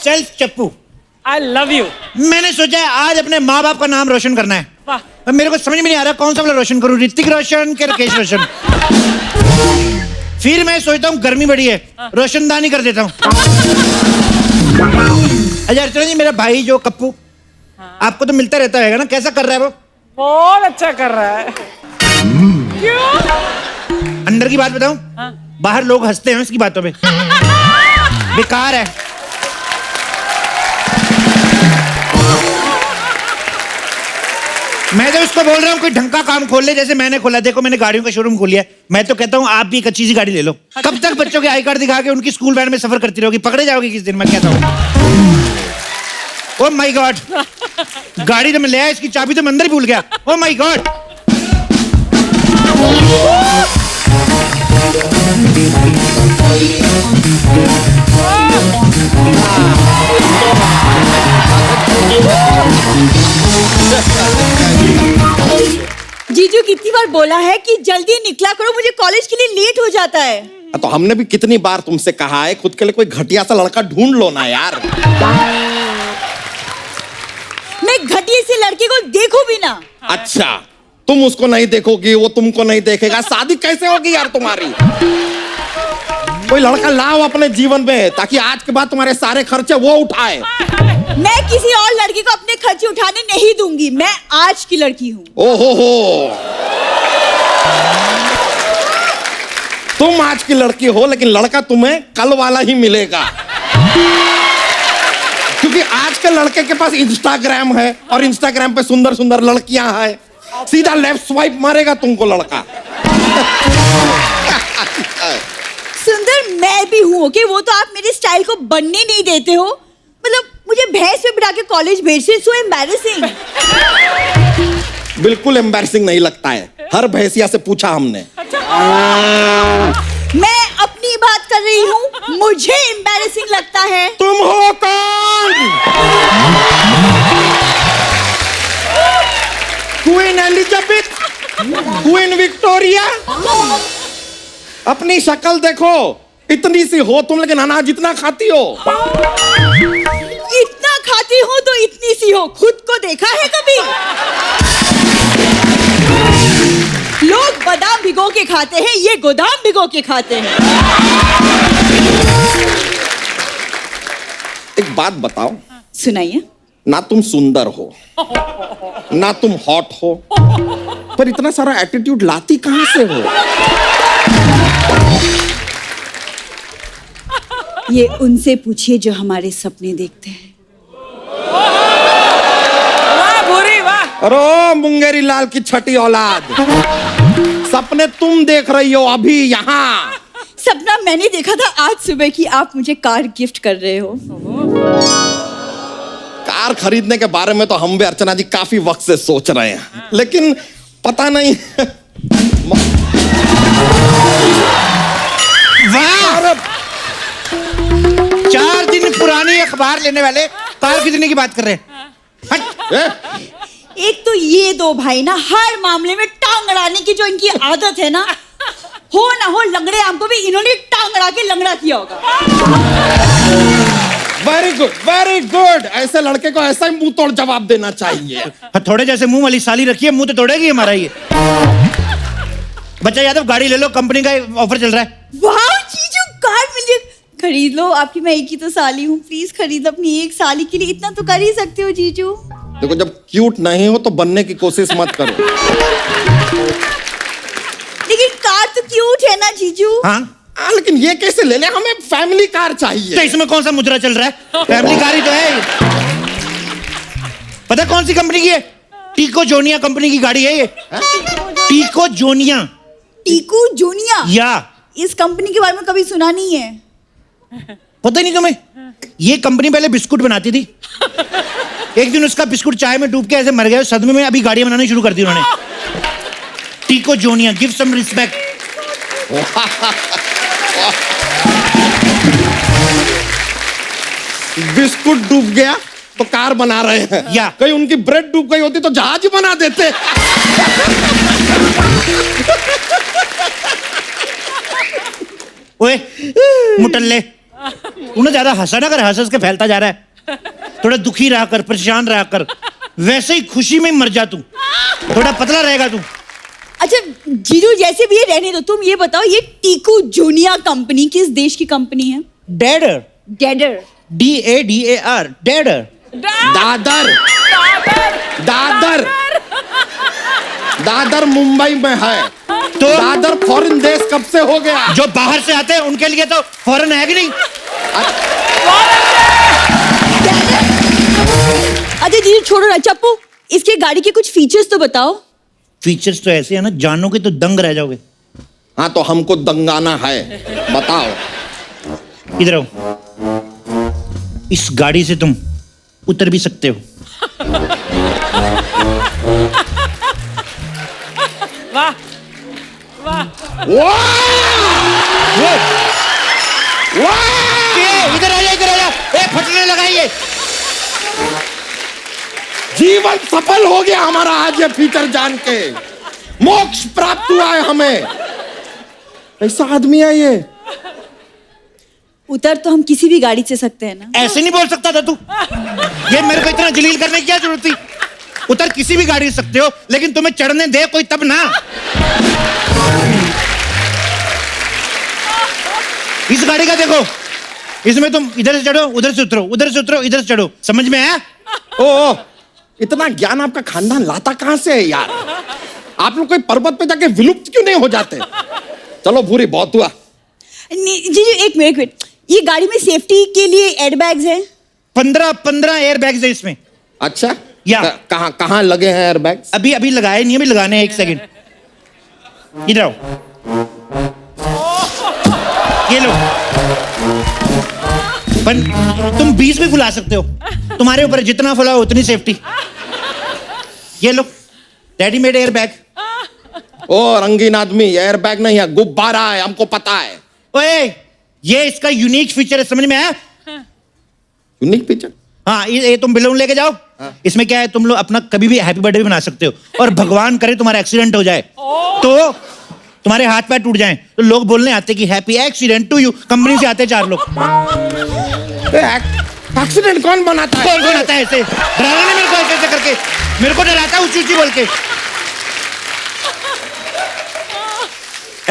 Self चप्पू। I love you. मैंने सोचा है आज अपने माँ बाप का नाम रोशन करना है। वाह। मेरे को समझ में नहीं आ रहा कौन सा वाला रोशन करूं, ऋतिक रोशन के राकेश रोशन। फिर मैं सोचता हूँ गर्मी बड़ी है, रोशनदानी कर देता हूँ। अच्छा अर्चना जी, मेरा भाई जो कप्पू, आपको तो मिलता रहता है ना, कैसा कर रहा है वो? बहुत अच्छा कर रहा है। क्यों? अंदर की बात बताऊं? बाहर लोग हंसते हैं इसकी बातों पे। बेकार है। मैं तो उसको बोल रहा हूँ कोई ढंग का काम खोल ले, जैसे मैंने खोला। देखो मैंने गाड़ियों का शोरूम खोल लिया। मैं तो कहता हूँ आप भी एक अच्छी सी गाड़ी ले लो। कब तक बच्चों के आई कार्ड दिखा के उनकी स्कूल वैन में सफर करती रहोगी? पकड़े जाओगे किस दिन, मैं कहता हूँ। ओह माय गॉड, गाड़ी तो मैं ले आया, इसकी चाबी तो मैं अंदर ही भूल गया। Oh my God. जीजू कितनी बार बोला है कि जल्दी निकला करो, मुझे कॉलेज के लिए लेट हो जाता है। तो हमने भी कितनी बार तुमसे कहा है खुद के लिए कोई घटिया सा लड़का ढूंढ लो ना यार। मैं घटिया से लड़के को देखूं भी ना। अच्छा, तुम उसको नहीं देखोगी, वो तुमको नहीं देखेगा, शादी कैसे होगी यार तुम्हारी? कोई लड़का लाओ अपने जीवन में ताकि आज के बाद तुम्हारे सारे खर्चे वो उठाए। मैं किसी और लड़की को अपने खर्चे उठाने नहीं दूंगी। मैं आज की लड़की हूँ। ओहो हो, तुम आज की लड़की हो, लेकिन लड़का तुम्हें कल वाला ही मिलेगा। क्योंकि आज के लड़के के पास इंस्टाग्राम है और इंस्टाग्राम पे सुंदर सुंदर लड़कियां हैं। सीधा लेफ्ट स्वाइप मारेगा तुमको लड़का। सुंदर मैं भी हूँ, ओके? वो तो आप मेरे स्टाइल को बनने नहीं देते हो। मतलब मुझे भैंस पे बिठा के कॉलेज भेजते, सो एम्बैरेसिंग। बिल्कुल एम्बैरेसिंग नहीं लगता है, हर भैंसिया से पूछा हमने। मैं अपनी बात कर रही हूँ, मुझे एम्बैरेसिंग लगता है। तुम हो कौन? Queen Elizabeth, queen Victoria? अपनी शक्ल देखो, इतनी सी हो तुम, लेकिन अनाज इतना खाती हो। इतना खाती हो तो इतनी सी हो, खुद को देखा है कभी? लोग बादाम भिगो के खाते हैं, ये गोदाम भिगो के खाते हैं। एक बात बताओ, सुनाइए। ना तुम सुंदर हो, ना तुम हॉट हो, पर इतना सारा एटीट्यूड लाती कहां से हो? ये उनसे पूछिए जो हमारे सपने देखते हैं। वाह भूरी वाह। अरे मुंगेरी लाल की छठी औलाद, सपने तुम देख रही हो अभी यहाँ। सपना मैंने देखा था आज सुबह कि आप मुझे कार गिफ्ट कर रहे हो। कार खरीदने के बारे में तो हम भी अर्चना जी काफी वक्त से सोच रहे हैं, लेकिन पता नहीं। वाह, 4 दिन पुरानी अखबार लेने वाले कार खरीदने की बात कर रहे हैं। हट। एक तो ये दो भाई ना हर मामले में टांग अड़ाने की जो इनकी आदत है ना, हो ना हो लंगड़े आम को भी इन्होंने टांग अड़ा के लंगड़ा किया होगा। Very good, very good. ऐसे लड़के को ऐसा ही मुंह तोड़ जवाब देना चाहिए। थोड़े जैसे मुंह वाली साली रखी है, मुंह तो तोड़ेगी हमारा ये। बच्चा यादव गाड़ी ले लो, कंपनी का ऑफर चल रहा है। वाह जीजू, कार मिल खरीद लो। आपकी मैं एक ही तो साली हूँ, प्लीज खरीद अपनी एक साली के लिए, इतना तो कर ही सकते हो जीजू। देखो, जब क्यूट नहीं हो तो बनने की कोशिश मत करो। लेकिन कार तो क्यूट है ना जीजू। हाँ, लेकिन ये कैसे ले ले? हमें फैमिली कार चाहिए। तो इसमें कौन सा मुद्रा चल रहा है? फैमिली कार ही तो है। पता कौन सी कंपनी की है? टीको जोनिया कंपनी की गाड़ी है ये। टीको जोनिया। टीकू जूनिया? या इस कंपनी के बारे में कभी सुना नहीं है। पता ही नहीं तुम्हें? ये कंपनी पहले बिस्कुट बनाती थी। एक दिन उसका बिस्कुट चाय में डूब के ऐसे मर गया, सदमे में अभी गाड़ियां बनानी शुरू कर दी उन्होंने। टीको जोनिया, गिव सम रिस्पेक्ट। बिस्कुट डूब गया तो कार बना रहे हैं, या कहीं उनकी ब्रेड डूब गई होती तो जहाज ही बना देते। ओए मुटल्ले, तूने ज्यादा हंसा ना कर, हंस हंस के फैलता जा रहा है। थोड़ा दुखी रहा कर, परेशान रहा कर, वैसे ही खुशी में मर जा तू, थोड़ा पतला रहेगा तू। अच्छा जीजू जैसे भी ये रहने दो, तुम ये बताओ ये टीकू जूनिया कंपनी किस देश की कंपनी है? डैडर, डेडर। DADAR, डैडर। दादर दादर दादर मुंबई में है। तो दादर फॉरेन देश कब से हो गया? जो बाहर से आते हैं उनके लिए तो फॉरेन है कि नहीं? अच्छा जीजू छोड़ो ना, चप्पू इसके गाड़ी के कुछ फीचर्स तो बताओ। फीचर्स तो ऐसे है ना, जानोगे तो दंग रह जाओगे। हाँ तो हमको दंगाना है, बताओ। इधर आओ, इस गाड़ी से तुम उतर भी सकते हो। वाह वाह। वाह! इधर आ जा, इधर आ जा, फटने लगाइए। जीवन सफल हो गया हमारा आज ये फीचर जान के, मोक्ष प्राप्त हुआ है हमें। ऐसा आदमी है ये। उतर तो हम किसी भी गाड़ी से सकते हैं ना। ऐसे नहीं बोल सकता था तू, ये मेरे को इतना जलील करने की क्या जरूरत थी? उतर किसी भी गाड़ी से सकते हो, लेकिन तुम्हें चढ़ने दे कोई तब ना। इस गाड़ी का देखो, इसमें तुम इधर से चढ़ो, उधर से उतरो, उधर से उतरो, इधर से चढ़ो, समझ में आया? ओ इतना ज्ञान आपका खानदान लाता कहां से है यार? आप लोग कोई पर्वत पे जाके विलुप्त क्यों नहीं हो जाते? चलो भूरी बहुत हुआ। जी एक मिनट, ये गाड़ी में सेफ्टी के लिए एयरबैग्स हैं? 15 एयरबैग्स है इसमें। अच्छा या। कहां कहां लगे हैं एयरबैग्स? अभी लगाए नहीं, अभी लगाने हैं, 1 सेकंड। इधर आओ, ये लो। तुम 20 भी फुला सकते हो, तुम्हारे ऊपर जितना फुलाओ उतनी सेफ्टी। ये लो, रेडीमेड एयरबैग। ओ रंगीन आदमी, एयरबैग नहीं है, गुब्बारा है, हमको पता है। ओए, ये इसका यूनिक फीचर है, समझ में आया? Unique feature? हाँ, ये तुम बैलून लेके जाओ। इसमें क्या है, तुम लोग अपना कभी भी हैप्पी बर्थडे भी बना सकते हो, और भगवान करे तुम्हारा एक्सीडेंट हो जाए तो तुम्हारे हाथ पैर टूट जाएं तो लोग बोलने आते कि happy accident to you. Company से आते 4 लोग। एक्सीडेंट कौन बनाता है? कौन आता है ऐसे? डराना नहीं मेरे को ऐसे करके, मेरे को डराता है ऊंची ऊंची बोल के।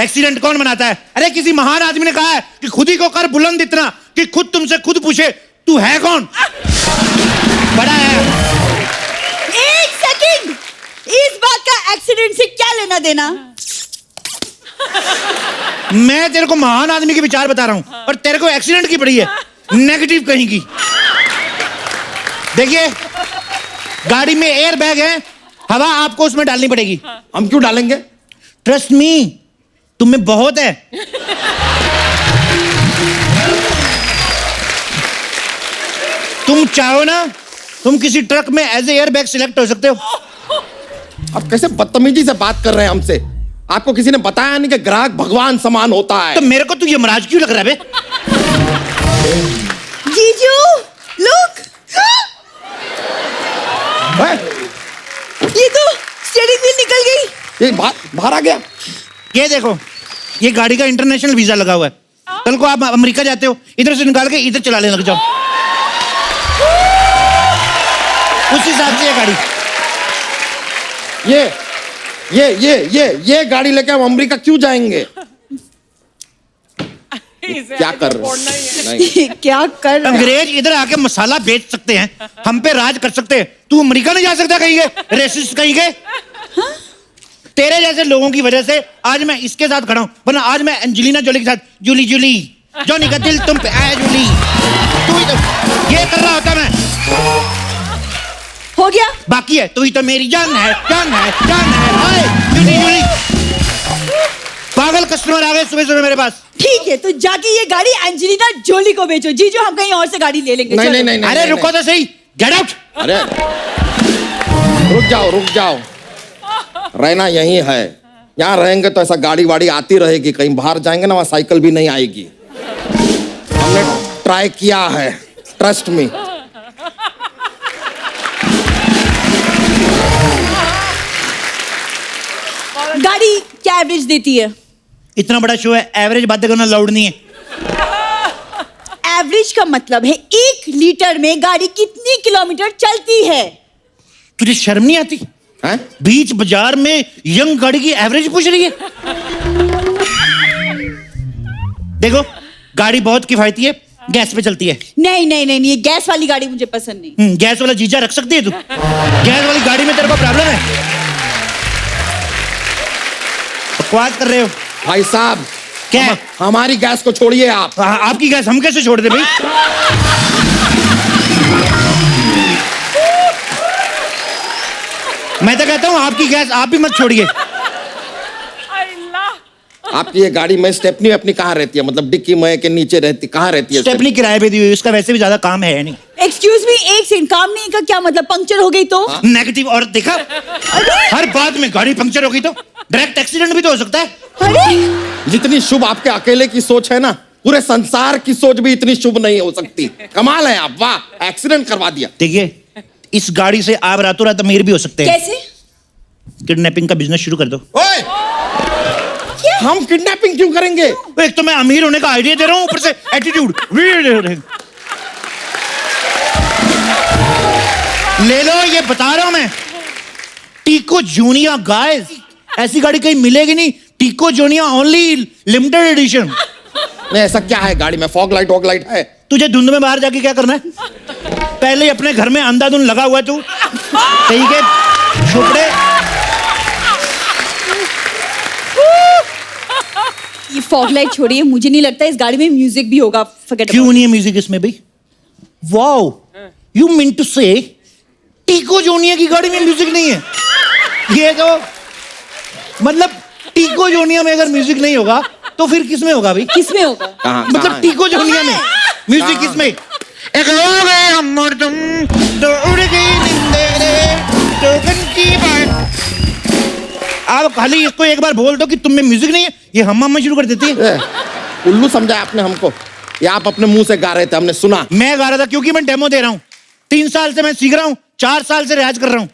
एक्सीडेंट कौन बनाता है? अरे किसी महान आदमी ने कहा है कि खुद ही को कर बुलंद इतना कि खुद तुमसे खुद पूछे तू है कौन? बड़ा है। 1 सेकंड, इस बात का एक्सीडेंट से क्या लेना देना? मैं तेरे को महान आदमी के विचार बता रहा हूं, और तेरे को एक्सीडेंट की पड़ी है, नेगेटिव कहीं की। देखिए, गाड़ी में एयर बैग है, हवा आपको उसमें डालनी पड़ेगी। हम क्यों डालेंगे? ट्रस्ट मी, तुम्हें बहुत है। तुम चाहो ना, तुम किसी ट्रक में as a air bag select हो सकते हो। आप कैसे बदतमीजी से बात कर रहे हैं हमसे? आपको किसी ने बताया नहीं कि ग्राहक भगवान समान होता है? तो मेरे को तू यमराज क्यों लग रहा है बे? जीजू लुक, ये तो स्टीयरिंग व्हील निकल गई। ये बाहर आ गया। ये देखो, ये गाड़ी का इंटरनेशनल वीजा लगा हुआ है। कल को आप अमेरिका जाते हो, इधर से निकाल के इधर चलाने लग जाओ, उस हिसाब से ये गाड़ी। ये गाड़ी लेके हम अमेरिका क्यों जाएंगे? क्या कर रहे हैं? क्या कर रहे हैं? अंग्रेज इधर आके मसाला बेच सकते हैं, हम पे राज कर सकते हैं, तू अमेरिका नहीं जा सकता कहीं के? रेसिस्ट कहीं के? तेरे जैसे लोगों की वजह से आज मैं इसके साथ खड़ा हूं, वरना आज मैं एंजेलिना जोली के साथ जूली जॉनी का दिल तुम पे आया जूली, तू ही तो ये कर रहा होता मैं। हो गया? बाकी है, तू ही तो मेरी जान है, जान है, जान है। हाय जूली, पागल कस्टमर आ गए सुबह सुबह मेरे पास। ठीक है, तो जाके ये गाड़ी एंजेलिना जोली को बेचो। जीजू हम कहीं और से गाड़ी ले लेंगे। नहीं। अरे रुको तो सही, गेट आउट। अरे रुक जाओ, रहना यही है। यहाँ रहेंगे तो ऐसा गाड़ी वाड़ी आती रहेगी, कहीं बाहर जाएंगे ना वहाँ साइकिल भी नहीं आएगी। हमने ट्राई किया है, ट्रस्ट मी। गाड़ी क्या एवरेज देती है? इतना बड़ा शो है, एवरेज बातें करना लाउड नहीं है। एवरेज का मतलब है 1 लीटर में गाड़ी कितनी किलोमीटर चलती है? तुझे शर्म नहीं आती? हैं? बीच बाजार में यंग गाड़ी की एवरेज पूछ रही है। देखो गाड़ी बहुत किफायती है, गैस पे चलती है। नहीं नहीं नहीं, ये गैस वाली गाड़ी मुझे पसंद नहीं। गैस वाला जीजा रख सकती है तू? गैस वाली गाड़ी में तेरे को प्रॉब्लम है? बकवास कर रहे हो भाई साहब, क्या है? हमारी गैस को छोड़िए आप। आपकी गैस हम कैसे छोड़ दे भाई? मैं तो कहता हूँ आपकी गैस आप भी मत छोड़िए। अल्लाह। आपकी ये गाड़ी में स्टेपनी अपनी कहाँ रहती है? मतलब डिक्की में के नीचे रहती, कहाँ रहती है स्टेपनी किराए पे दी हुई, उसका वैसे भी ज्यादा काम है नहीं। एक्सक्यूज मी, एक सेकंड, काम नहीं का क्या मतलब? पंक्चर हो गई तो? नेगेटिव और देखा, हर बात में गाड़ी पंक्चर हो गई तो डायरेक्ट एक्सीडेंट भी तो हो सकता है। अरे जितनी शुभ आपके अकेले की सोच है ना, पूरे संसार की सोच भी इतनी शुभ नहीं हो सकती। कमाल है आप, वाह, एक्सीडेंट करवा दिया। देखिए इस गाड़ी से आप रातों रात अमीर भी हो सकते हैं। कैसे? किडनैपिंग का बिजनेस शुरू कर दो। ओए! हम किडनैपिंग क्यों करेंगे? एक तो मैं अमीर होने का आइडिया दे रहा हूँ, ऊपर से एटीट्यूड ले लो। ये बता रहा हूं मैं, टीको जूनिया गाइस, ऐसी गाड़ी कहीं मिलेगी नहीं। टीको जूनिया ओनली लिमिटेड एडिशन। नहीं, ऐसा क्या है गाड़ी में? फॉग लाइट वॉग लाइट है? तुझे धुंध में बाहर जाके क्या करना है? पहले ही अपने घर में अंधाधुंध लगा हुआ है तू, कहीं के झोपड़े। ये फॉग लाइट छोड़िए, मुझे नहीं लगता इस गाड़ी में म्यूजिक भी होगा। Forget क्यों about नहीं है म्यूजिक इसमें भाई? वाओ, यू मीन टू से टीको जूनिया की गाड़ी में म्यूजिक नहीं है? ये तो मतलब टीको जूनिया में अगर म्यूजिक नहीं होगा तो फिर किस में होगा भाई? it. किसमें होगा? कहाँ? मतलब कहाँ है? टीको जूनिया में म्यूजिक कहाँ? किसमें? एक हो गए हम और तुम, तो उड़ गई नींदें, तो गन की बात। आप खाली इसको एक बार बोल दो कि तुम में म्यूजिक नहीं है, ये हम शुरू कर देती है। उल्लू समझा आपने हमको? ये आप अपने मुंह से गा रहे थे, हमने सुना। मैं गा रहा था क्योंकि मैं डेमो दे रहा हूँ। 3 साल से मैं सीख रहा हूँ, 4 साल से रियाज कर रहा हूँ।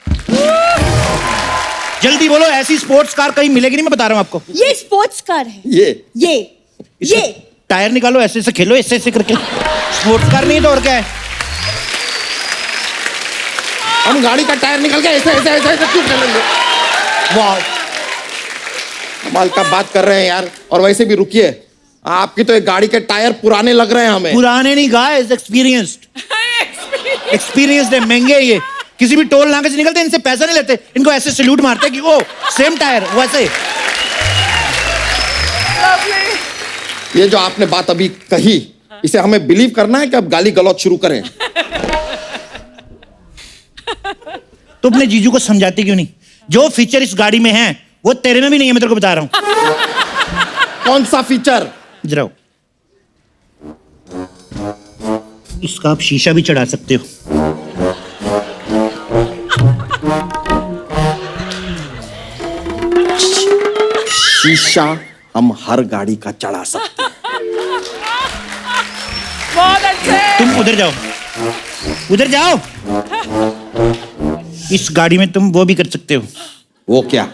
जल्दी बोलो, ऐसी स्पोर्ट्स कार कहीं मिलेगी नहीं, मैं बता रहा हूँ आपको। ये स्पोर्ट्स कार है। ये इसका टायर निकालो, ऐसे ऐसे खेलो, ऐसे ऐसे करके। स्पोर्ट्स कार नहीं तो और क्या है? हम गाड़ी का टायर निकल के ऐसे ऐसे ऐसे ऐसे क्यों खेलेंगे? वाह, कमाल का बात कर रहे हैं यार। और वैसे भी रुकिए, आपकी तो एक गाड़ी के टायर पुराने लग रहे हैं हमें। पुराने नहीं गाइस, एक्सपीरियंस्ड। एक्सपीरियंस्ड है, महंगे है ये। किसी भी टोल नाके से निकलते हैं, इनसे पैसा नहीं लेते, इनको ऐसे सैल्यूट मारते हैं कि वो सेम टायर वैसे। ये जो आपने बात अभी कही, इसे हमें बिलीव करना है कि अब गाली गलौज शुरू करें? तो अपने जीजू को समझाती क्यों नहीं? जो फीचर इस गाड़ी में है वो तेरे में भी नहीं है, मैं तेरे को बता रहा हूं। कौन सा फीचर? जरा इसका आप शीशा भी चढ़ा सकते हो। शीशा हम हर गाड़ी का चढ़ा सकते हैं। बहुत अच्छे। तुम उधर जाओ, उधर जाओ। इस गाड़ी में तुम वो भी कर सकते हो। वो क्या?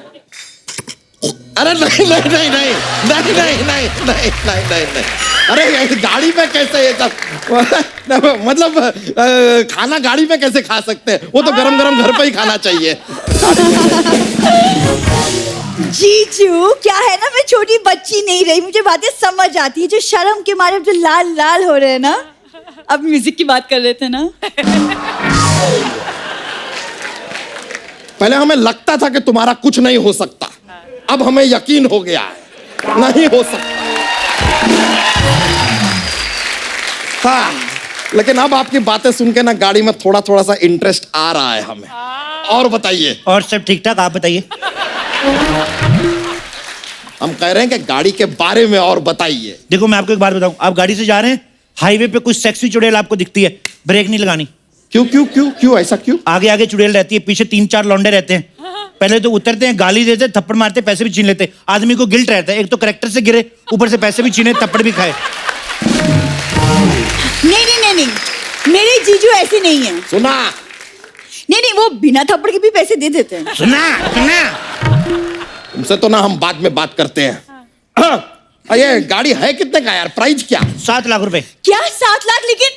अरे नहीं नहीं नहीं नहीं नहीं नहीं नहीं नहीं नहीं नहीं नहीं। अरे ये गाड़ी में कैसे ये सब? मतलब खाना गाड़ी में कैसे खा सकते हैं? वो तो गरम गरम घर पे ही खाना चाहिए। जीजू क्या है ना, मैं छोटी बच्ची नहीं रही, मुझे बातें समझ आती है। जो शर्म के मारे जो लाल लाल हो रहे हैं ना, अब म्यूजिक की बात कर रहे थे ना। पहले हमें लगता था कि तुम्हारा कुछ नहीं हो सकता, अब हमें यकीन हो गया है नहीं हो सकता। हाँ, लेकिन अब आपकी बातें सुन के ना गाड़ी में थोड़ा थोड़ा सा इंटरेस्ट आ रहा है हमें। और बताइए। और सब ठीक ठाक, आप बताइए। हम कह रहे हैं कि गाड़ी के बारे में और बताइए। देखो मैं आपको एक बात बताऊं, आप गाड़ी से जा रहे हैं, हाईवे पे कुछ सेक्सी चुड़ैल आपको दिखती है, ब्रेक नहीं लगानी। क्यों क्यों क्यों क्यों ऐसा क्यों? आगे आगे चुड़ैल रहती है, पीछे 3-4 लौंडे रहते हैं। पहले तो उतरते हैं, गाली देते, थप्पड़ मारते, पैसे भी छीन लेते। आदमी को गिल्ट रहता है, एक तो करेक्टर से गिरे, ऊपर से पैसे भी छीने, थप्पड़ भी खाए। नहीं नहीं नहीं नहीं, मेरे जीजू ऐसे नहीं है। सुना? नहीं नहीं, वो बिना थप्पड़ के भी पैसे दे देते हैं। सुना सुना। तुमसे तो ना हम बाद में बात करते हैं। ये गाड़ी है कितने का यार, प्राइस क्या? 7 लाख रुपए। क्या 7 लाख? लेकिन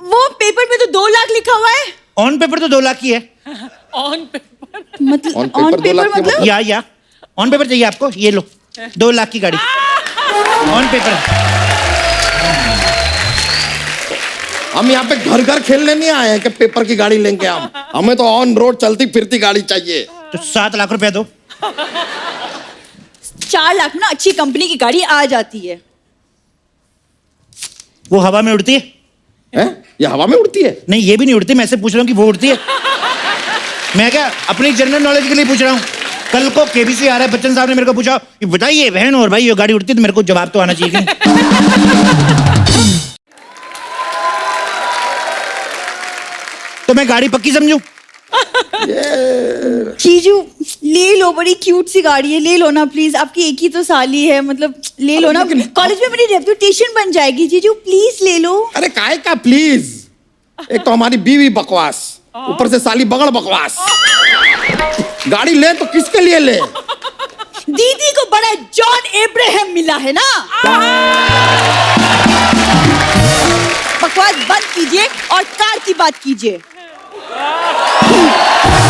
वो पेपर पे तो 2 लाख लिखा हुआ है। ऑन पेपर तो 2 लाख की है। ऑन पेपर मतलब On paper on 2 paper lakh के मतलब या ऑन पेपर चाहिए आपको, ये लो 2 लाख की गाड़ी ऑन पेपर। हम यहाँ पे घर घर खेलने नहीं आए हैं कि पेपर की गाड़ी लेंगे हम, हमें तो ऑन रोड चलती फिरती गाड़ी चाहिए। तो 7 लाख रुपया दो। 4 लाख में ना अच्छी कंपनी की गाड़ी आ जाती है। वो हवा में उड़ती है? हैं? ये हवा में उड़ती है? नहीं, ये भी नहीं उड़ती, मैं ऐसे पूछ रहा हूँ कि वो उड़ती है। मैं क्या अपनी जनरल नॉलेज के लिए पूछ रहा हूँ। कल को केबीसी आ रहा है, बच्चन साहब ने मेरे को पूछा कि बताइए बहन और भाई ये गाड़ी उड़ती है, तो मेरे को जवाब तो आना चाहिए कि नहीं? तो मैं गाड़ी पक्की समझूं? जीजू ले लो, बड़ी क्यूट सी गाड़ी है, ले लो ना प्लीज। आपकी एक ही तो साली है, मतलब ले लो ना, कॉलेज में मेरी रेपुटेशन बन जाएगी। जीजू प्लीज ले लो। अरे काहे का प्लीज, एक तो हमारी बीवी बकवास, ऊपर से साली बगड़ बकवास। गाड़ी ले तो किसके लिए ले? दीदी को बड़ा जॉन एब्राहम मिला है ना। बकवास बंद कीजिए और कार की बात कीजिए।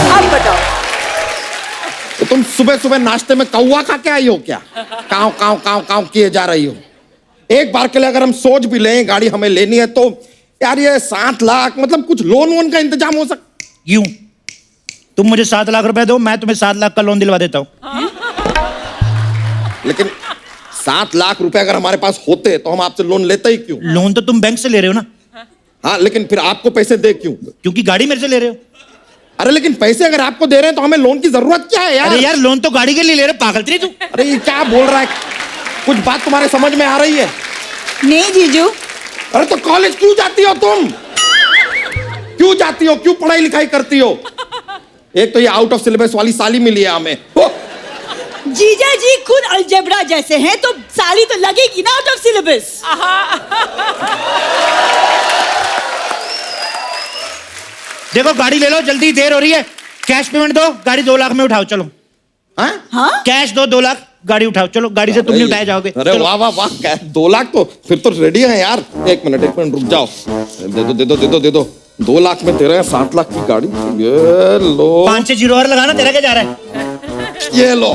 अब बताओ, तो तुम सुबह सुबह नाश्ते में कौवा खा के आई हो क्या? काव काव काव काव किए जा रही हो। एक बार के लिए अगर हम सोच भी लें गाड़ी हमें लेनी है तो यार ये 7 लाख, मतलब कुछ लोन वोन का इंतजाम हो सकता? यूं तुम मुझे 7 लाख रुपए दो, मैं तुम्हें 7 लाख का लोन दिलवा देता हूँ। लेकिन 7 लाख रुपए अगर हमारे पास होते तो हम आपसे लोन लेते ही क्यों? लोन तो तुम बैंक से ले रहे हो ना। हाँ, लेकिन फिर आपको पैसे दे क्यों? क्योंकि गाड़ी मेरे से ले रहे हो। अरे लेकिन पैसे अगर आपको दे रहे हैं तो हमें लोन की जरूरत क्या है यार? अरे यार लोन तो गाड़ी के लिए ले रहे हो, पागल तेरी तू। अरे ये क्या बोल रहा है? कुछ बात तुम्हारे समझ में आ रही है? नहीं जीजू। अरे तो कॉलेज क्यों जाती हो तुम? क्यों जाती हो? क्यों पढ़ाई लिखाई करती हो? एक तो ये आउट ऑफ सिलेबस वाली साली मिली है हमें। जीजा जी खुद अलजेब्रा जैसे हैं, तो साली तो लगेगी ना आउट ऑफ सिलेबस। देखो गाड़ी ले लो जल्दी, देर हो रही है। कैश पेमेंट दो, गाड़ी 2 लाख में उठाओ चलो। हाँ? कैश दो 2 लाख, गाड़ी उठाओ चलो। गाड़ी से तुम नहीं उठाए जाओगे। अरे चलो। वाह वाह वाह, 2 लाख तो फिर तो रेडी है यार। एक मिनट रुक जाओ। दे दो 2 लाख में दे रहे हैं 7 लाख की गाड़ी। ये लो 5 जीरो और लगाना, तेरा क्या जा रहा है? ये लो।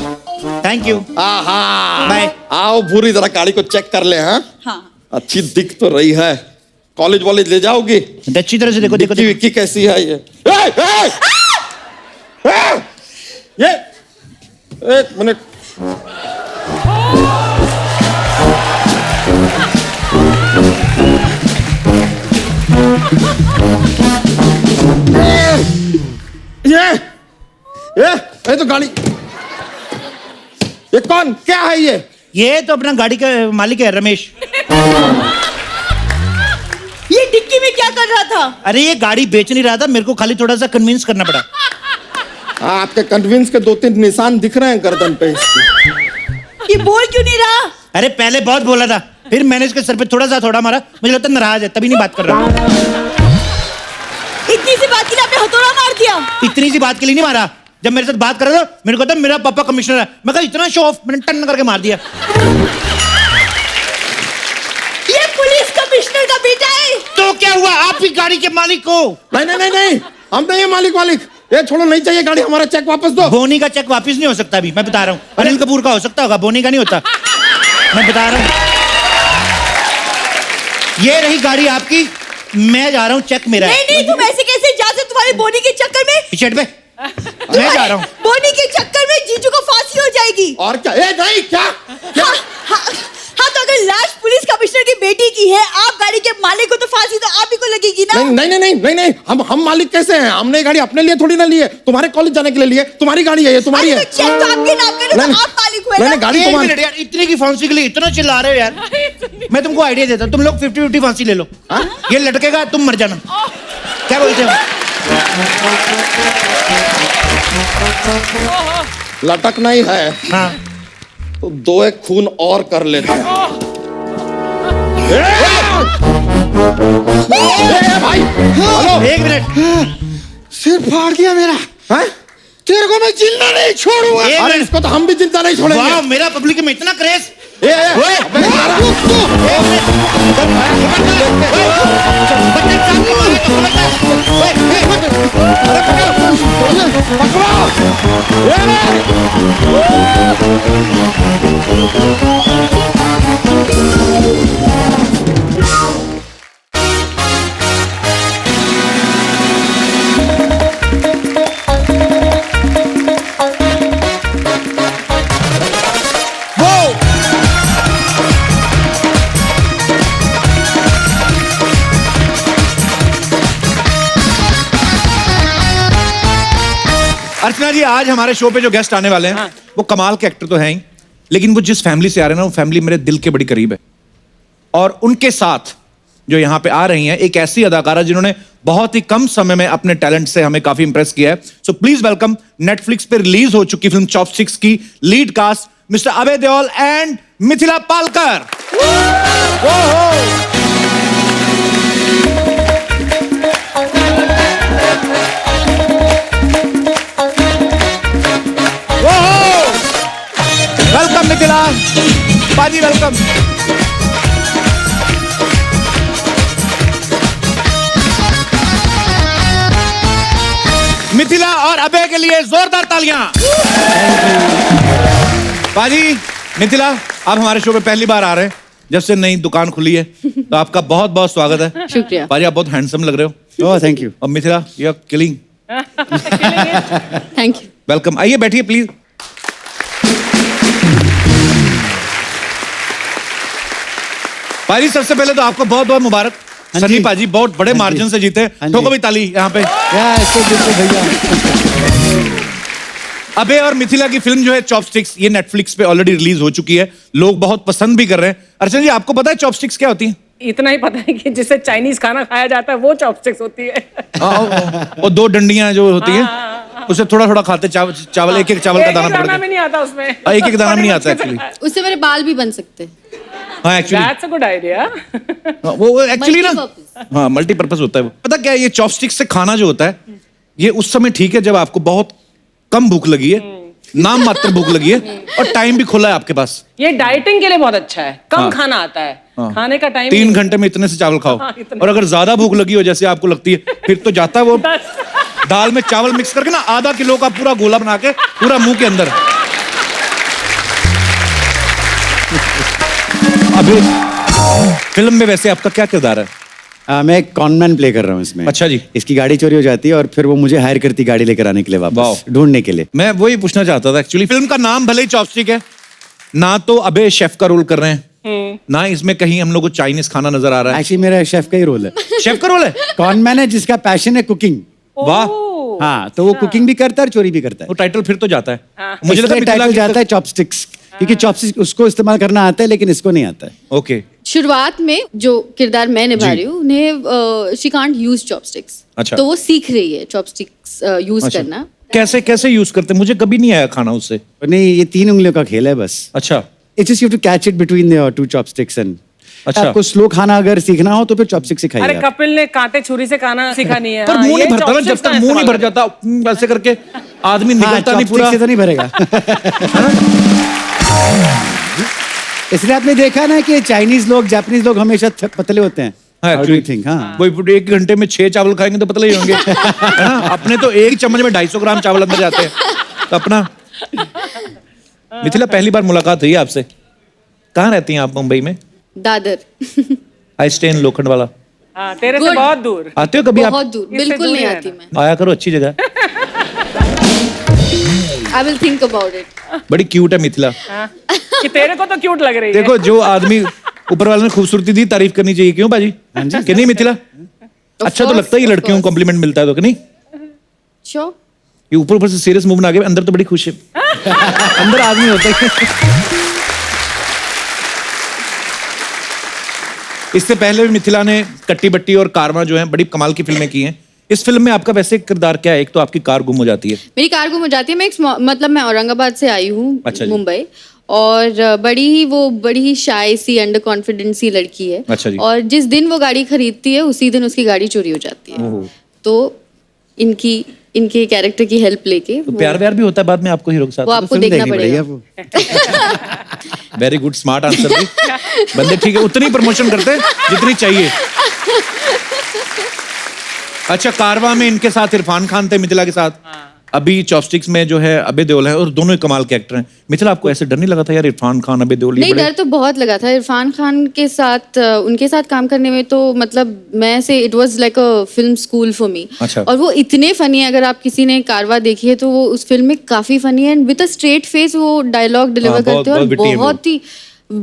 Thank you. आहा, बाय। आओ भूरी जरा गाड़ी को चेक कर ले। हाँ हाँ। अच्छी दिख तो रही है। कॉलेज वॉलेज ले जाओगी? अच्छी तरह से देखो देखो डिक्की विक्की कैसी है ये? ये एक मिनट। ये तो गाड़ी, ये कौन, क्या है ये? ये तो अपना गाड़ी का मालिक है, रमेश। ये डिक्की में क्या कर रहा था? अरे ये गाड़ी बेच नहीं रहा था, मेरे को खाली थोड़ा सा कन्विंस करना पड़ा। आपके कन्विंस के 2-3 निशान दिख रहे हैं गर्दन पे इसकी। ये बोल क्यों नहीं रहा? अरे पहले बहुत बोला था, फिर मैंने इसके सर पे थोड़ा सा थोड़ा मारा, मुझे लगता नाराज है, तभी नहीं बात कर रहा। इतनी सी बात के लिए आपने हथौड़ा मार दिया? इतनी सी बात के लिए नहीं मारा। जब मेरे साथ बात कर रहा था मेरे को था मेरा पापा कमिश्नर है, मैं कहा इतना शो ऑफ, मैंने टन करके मार दिया। ये पुलिस कमिश्नर का बेटा है। तो क्या हुआ, आप ही गाड़ी के मालिक हो। नहीं नहीं नहीं नहीं, हम नहीं है मालिक। ये छोड़ो, नहीं चाहिए गाड़ी, हमारा चेक वापस दो। बोनी का चेक वापस नहीं हो सकता अभी, मैं बता रहा हूँ। अनिल कपूर का हो सकता होगा, बोनी का नहीं होता, मैं बता रहा हूँ। ये रही गाड़ी आपकी, मैं जा रहा हूँ, चेक मेरा है। नहीं तुम ऐसे कैसे जा सकते? तुम्हारे बोनी के चक्कर में, पीछे पे मैं जा रहा हूँ। बोनी के चक्कर में जीजू को फांसी हो जाएगी। और क्या? नहीं क्या? हाँ, तो अगर लाश पुलिस कमिश्नर की बेटी की है, आप गाड़ी के मालिक हो, तो फांसी तो आप ही को लगेगी ना। नहीं, हम मालिक कैसे हैं? हमने गाड़ी अपने लिए थोड़ी ना ली है, तुम्हारे कॉलेज जाने के लिए लिए। तुम्हारी गाड़ी है ये, तुम्हारी है। तो चेक तो आपके नाम का, तो आप मालिक हुए ना। नहीं, गाड़ी तुम्हारी। एक मिनट यार, इतने की फांसी के लिए इतना चिल्ला रहे हो यार। मैं तुमको आइडिया देता हूँ, तुम लोग 50-50 फांसी ले लो। ये लटकेगा, तुम मर जाना। क्या बोलते हो? लटकना ही है हाँ तो 2-1 खून और कर लेते हैं। भाई हेलो, एक मिनट, सिर फाड़ दिया मेरा। हैं? तेरे को मैं जिंदा नहीं छोड़ूंगा। एक अरे मिनट। इसको तो हम भी जिंदा नहीं छोड़ेंगे। वाह, मेरा पब्लिक में इतना क्रेज। ए, अर्चना जी, आज हमारे शो पे जो गेस्ट आने वाले हैं वो कमाल के एक्टर तो हैं ही, लेकिन वो जिस फैमिली से आ रहे हैं ना, वो फैमिली मेरे दिल के बड़ी करीब है। और उनके साथ जो यहाँ पे आ रही हैं, एक ऐसी अदाकारा जिन्होंने बहुत ही कम समय में अपने टैलेंट से हमें काफी इंप्रेस किया है। सो प्लीज वेलकम नेटफ्लिक्स पे रिलीज हो चुकी फिल्म चॉपस्टिक्स की lead cast mister Abhay Deol and Mithila Palkar. Welcome Mithila पाजी, वेलकम। मिथिला और अभय के लिए जोरदार तालियां। पाजी, मिथिला, आप हमारे शो पे पहली बार आ रहे हैं जब से नई दुकान खुली है, तो आपका बहुत बहुत स्वागत है। शुक्रिया। पाजी, आप बहुत हैंडसम लग रहे हो। Oh thank you. और Mithila, you are killing. Thank you. Welcome, आइए बैठिए प्लीज। पाजी, सबसे पहले तो आपको बहुत बहुत मुबारक। हाँ सनी जी। पाजी बहुत बड़े हाँ मार्जिन जी। से जीते। हाँ जी। ठोको भी ताली यहाँ पे। इसको बिल्कुल भैया। अबे और मिथिला की फिल्म जो है चॉपस्टिक्स, ये नेटफ्लिक्स पे ऑलरेडी रिलीज हो चुकी है, लोग बहुत पसंद भी कर रहे हैं। अर्चना जी, आपको पता है चॉपस्टिक्स क्या होती है? इतना ही पता है कि जिससे चाइनीज खाना खाया जाता है वो चॉपस्टिक्स होती है। और दो डंडियां जो होती है, उससे थोड़ा थोड़ा खाते चावल एक एक चावल का दाना पकड़ दाना के। भी नहीं आता उसमें। एक एक दाना भी नहीं आता एक्चुअली। उससे मेरे बाल भी बन सकते हैं। हाँ actually That's a good idea. वो एक्चुअली ना, Multi-purpose। हाँ मल्टीपर्पज होता है वो। पता क्या है, ये चॉपस्टिक्स से खाना जो होता है, ये उस समय ठीक है जब आपको बहुत कम भूख लगी है, नाम मात्र भूख लगी है, और टाइम भी खुला है आपके पास। ये डाइटिंग के लिए बहुत अच्छा है, कम हाँ। खाना आता है, हाँ। खाने का टाइम 3 घंटे में इतने से चावल खाओ। हाँ, इतने। और अगर ज्यादा भूख लगी हो जैसे आपको लगती है, फिर तो जाता है वो दाल में चावल मिक्स करके ना, आधा किलो का पूरा गोला बना के पूरा मुंह के अंदर। अभी फिल्म में वैसे आपका क्या किरदार है? मैं एक कॉनमैन प्ले कर रहा हूँ इसमें। अच्छा जी। इसकी गाड़ी चोरी हो जाती है और फिर वो मुझे हायर करती गाड़ी लेकर आने के लिए, वाह। वापस ढूंढने के लिए। मैं वही पूछना चाहता था एक्चुअली। फिल्म का नाम भले ही चॉपस्टिक है, ना तो अबे शेफ का रोल कर रहे हैं, ना इसमें कहीं हम लोग को चाइनीज खाना नजर आ रहा है। एक्चुअली मेरा शेफ का ही रोल है। शेफ का रोल है? कॉनमैन है जिसका पैशन है कुकिंग। वाह, हाँ, तो वो कुकिंग भी करता है और चोरी भी करता वो है। टाइटल फिर तो जाता है। मुझे लगा इसलिए मिथिला टाइटल की जाता है चॉपस्टिक्स, क्योंकि चॉपस्टिक्स उसको इस्तेमाल करना आता है लेकिन इसको नहीं आता है। ओके। शुरुआत में जो किरदार मैं निभा रही हूँ, उन्हें शी कांट यूज चॉपस्टिक्स। अच्छा। तो वो सीख रही है चॉपस्टिक्स यूज अच्छा। करना। कैसे कैसे यूज करते हैं? मुझे कभी नहीं आया खाना उससे। नहीं, ये 3 उंगलियों का खेल है बस। अच्छा it's just you have to catch it between the 2 chopsticks and अच्छा। आपको स्लो खाना अगर सीखना हो तो फिर चॉपस्टिक अरे सिखाइए आप। कपिल ने कांटे छुरी से खाना सीखा नहीं है। पर हाँ, मुंह ये नहीं भरता ना, जब chopsticks तक का मुंह नहीं भर इस्तेमाल जाता वैसे करके आदमी हाँ, निकलता नहीं chopstick पूरा। से तो नहीं भरेगा। इसलिए आपने देखा ना कि चाइनीज लोग, जापानीज लोग हमेशा पतले होते हैं। हाँ, How do you actually, think? हाँ। वही 1 घंटे में 6 चावल खाएंगे तो पतले ही होंगे। है ना? अपने तो एक चम्मच में 250 ग्राम चावल अंदर जाते हैं। तो अपना मिथिला, पहली बार मुलाकात हुई है आपसे। कहाँ रहती हैं आप? मुंबई में? दादर। आई स्टे इन लोखंड वाला। हाँ, तेरे से Good। बहुत दूर। आते हो कभी आप? बहुत दूर, इससे बिल्कुल दूर नहीं ही आती रहना। मैं। आया करो, अच्छी जगह। I will think about it. बड़ी क्यूट है मिथिला। हाँ, कि तेरे को तो क्यूट लग रही है। देखो, जो आदमी ऊपर वाले ने खूबसूरती दी, तारीफ करनी चाहिए। क्यों बाजी? हाँ जी। कि नहीं मिथिला? अच्छा तो course, लगता है ये of लड़कियों को course। कॉम्प्लीमेंट मिलता है तो, कि नहीं? श्योर। ये ऊपर ऊपर से सीरियस मूव बना के, अंदर तो बड़ी खुश है। अंदर आदमी होता है। इससे पहले भी मिथिला ने कट्टी बट्टी और कारवा जो है बड़ी कमाल की फिल्में की हैं। इस फिल्म में आपका वैसे किरदार क्या है? एक तो आपकी कार गुम हो जाती है। मेरी कार गुम हो जाती है। मैं मतलब मैं औरंगाबाद से आई हूँ अच्छा जी। मुंबई, और बड़ी ही शाय सी, अंडर कॉन्फिडेंस सी लड़की है। अच्छा जी। और जिस दिन वो गाड़ी खरीदती है उसी दिन उसकी गाड़ी चोरी हो जाती है। तो इनके कैरेक्टर की हेल्प लेके तो प्यार व्यार भी होता है बाद में आपको हीरो के वो साथ? आपको फिल्म देखना देखनी पड़ेगी पड़ेगा। आपको। वेरी गुड, स्मार्ट आंसर भी। बंदे ठीक है, उतनी प्रमोशन करते हैं जितनी चाहिए। अच्छा, कारवा में इनके साथ इरफान खान थे, मिथिला के साथ। अभी चॉपस्टिक्स में जो है अभय देओल है और दोनों ही कमाल के एक्टर हैं। मिथिला, आपको ऐसे डर नहीं लगा था यार, इरफान खान अभय देओल? नहीं, डर तो बहुत लगा था इरफान खान के साथ, उनके साथ काम करने में। तो मतलब मैं से it was like a film school for me. अच्छा। और वो इतने फनी है, अगर आप किसी ने कारवा देखी है तो वो उस फिल्म में काफी फनी है, and with a straight face वो डायलॉग डिलीवर करते हैं, और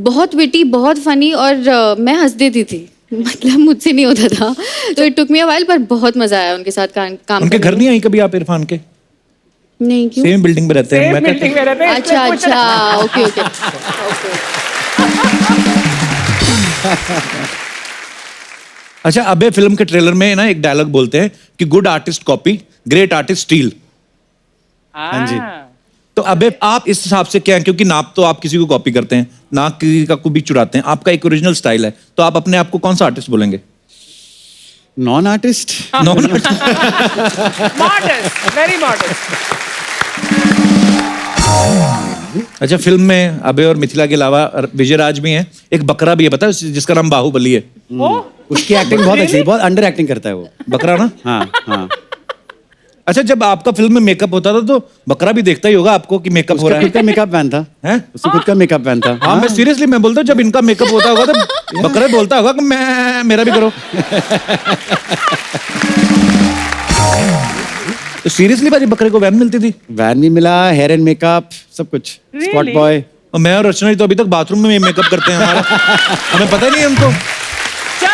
बहुत विटी, बहुत फनी, और मैं हंस देती थी, मतलब मुझसे नहीं होता था। तो it took me a while, पर बहुत मजा आया उनके साथ काम उनके घर नहीं आई कभी आप इरफान के? नहीं, क्यों? सेम बिल्डिंग में रहते हैं। बिल्डिंग में रहते हैं, अच्छा अच्छा, ओके ओके। अच्छा, अबे फिल्म के ट्रेलर में ना एक डायलॉग बोलते हैं कि good artist copy, great artist steel. हाँ जी। तो अबे आप इस हिसाब से क्या है, क्योंकि नाप तो आप किसी को कॉपी करते हैं, ना किसी का को भी चुराते हैं, आपका एक ओरिजिनल स्टाइल है, तो आप अपने आप को कौन सा आर्टिस्ट बोलेंगे? Non artist. Non modern, very modern. अच्छा, फिल्म में अबे और मिथिला के अलावा विजय राज भी हैं, एक बकरा भी है, पता है, जिसका नाम बाहुबली है। उसकी एक्टिंग बहुत अच्छी है, बहुत अंडर एक्टिंग करता है वो। बकरा ना? हाँ हाँ। अच्छा, जब आपका फिल्म में मेकअप होता था तो बकरा भी देखता ही होगा आपको कि मेकअप हो रहा खुद का मेकअप मैन था। है? उसको खुद का मेकअप मैन था। हाँ, मैं सीरियसली मैं बोलता हूँ, जब इनका मेकअप होता होगा तो बकरा बोलता होगा कि मैं मेरा भी करो। तो सीरियसली बाजी बकरे को वैन मिलती थी? वैन भी मिला, हेयर एंड मेकअप, सब कुछ। Spot boy. और मैं और रचना जी तो अभी तक बाथरूम में मेकअप करते हैं हमारा, हमें पता ही नहीं हमको।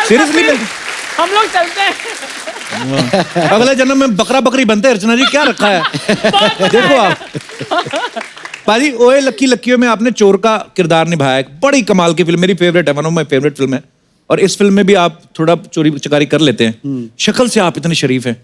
सीरियसली हम लोग चलते हैं। अगले जन्म में बकरा बकरी बनते हैं। रचना जी, क्या रखा है? देखो आप पाजी, ओए लक्की लक्कियों में आपने चोर का किरदार निभाया है, बड़ी कमाल की फिल्म, मेरी फेवरेट है, one of my favourite film है। और इस फिल्म में भी आप थोड़ा चोरी चकारी कर लेते हैं, शक्ल से आप इतने शरीफ हैं।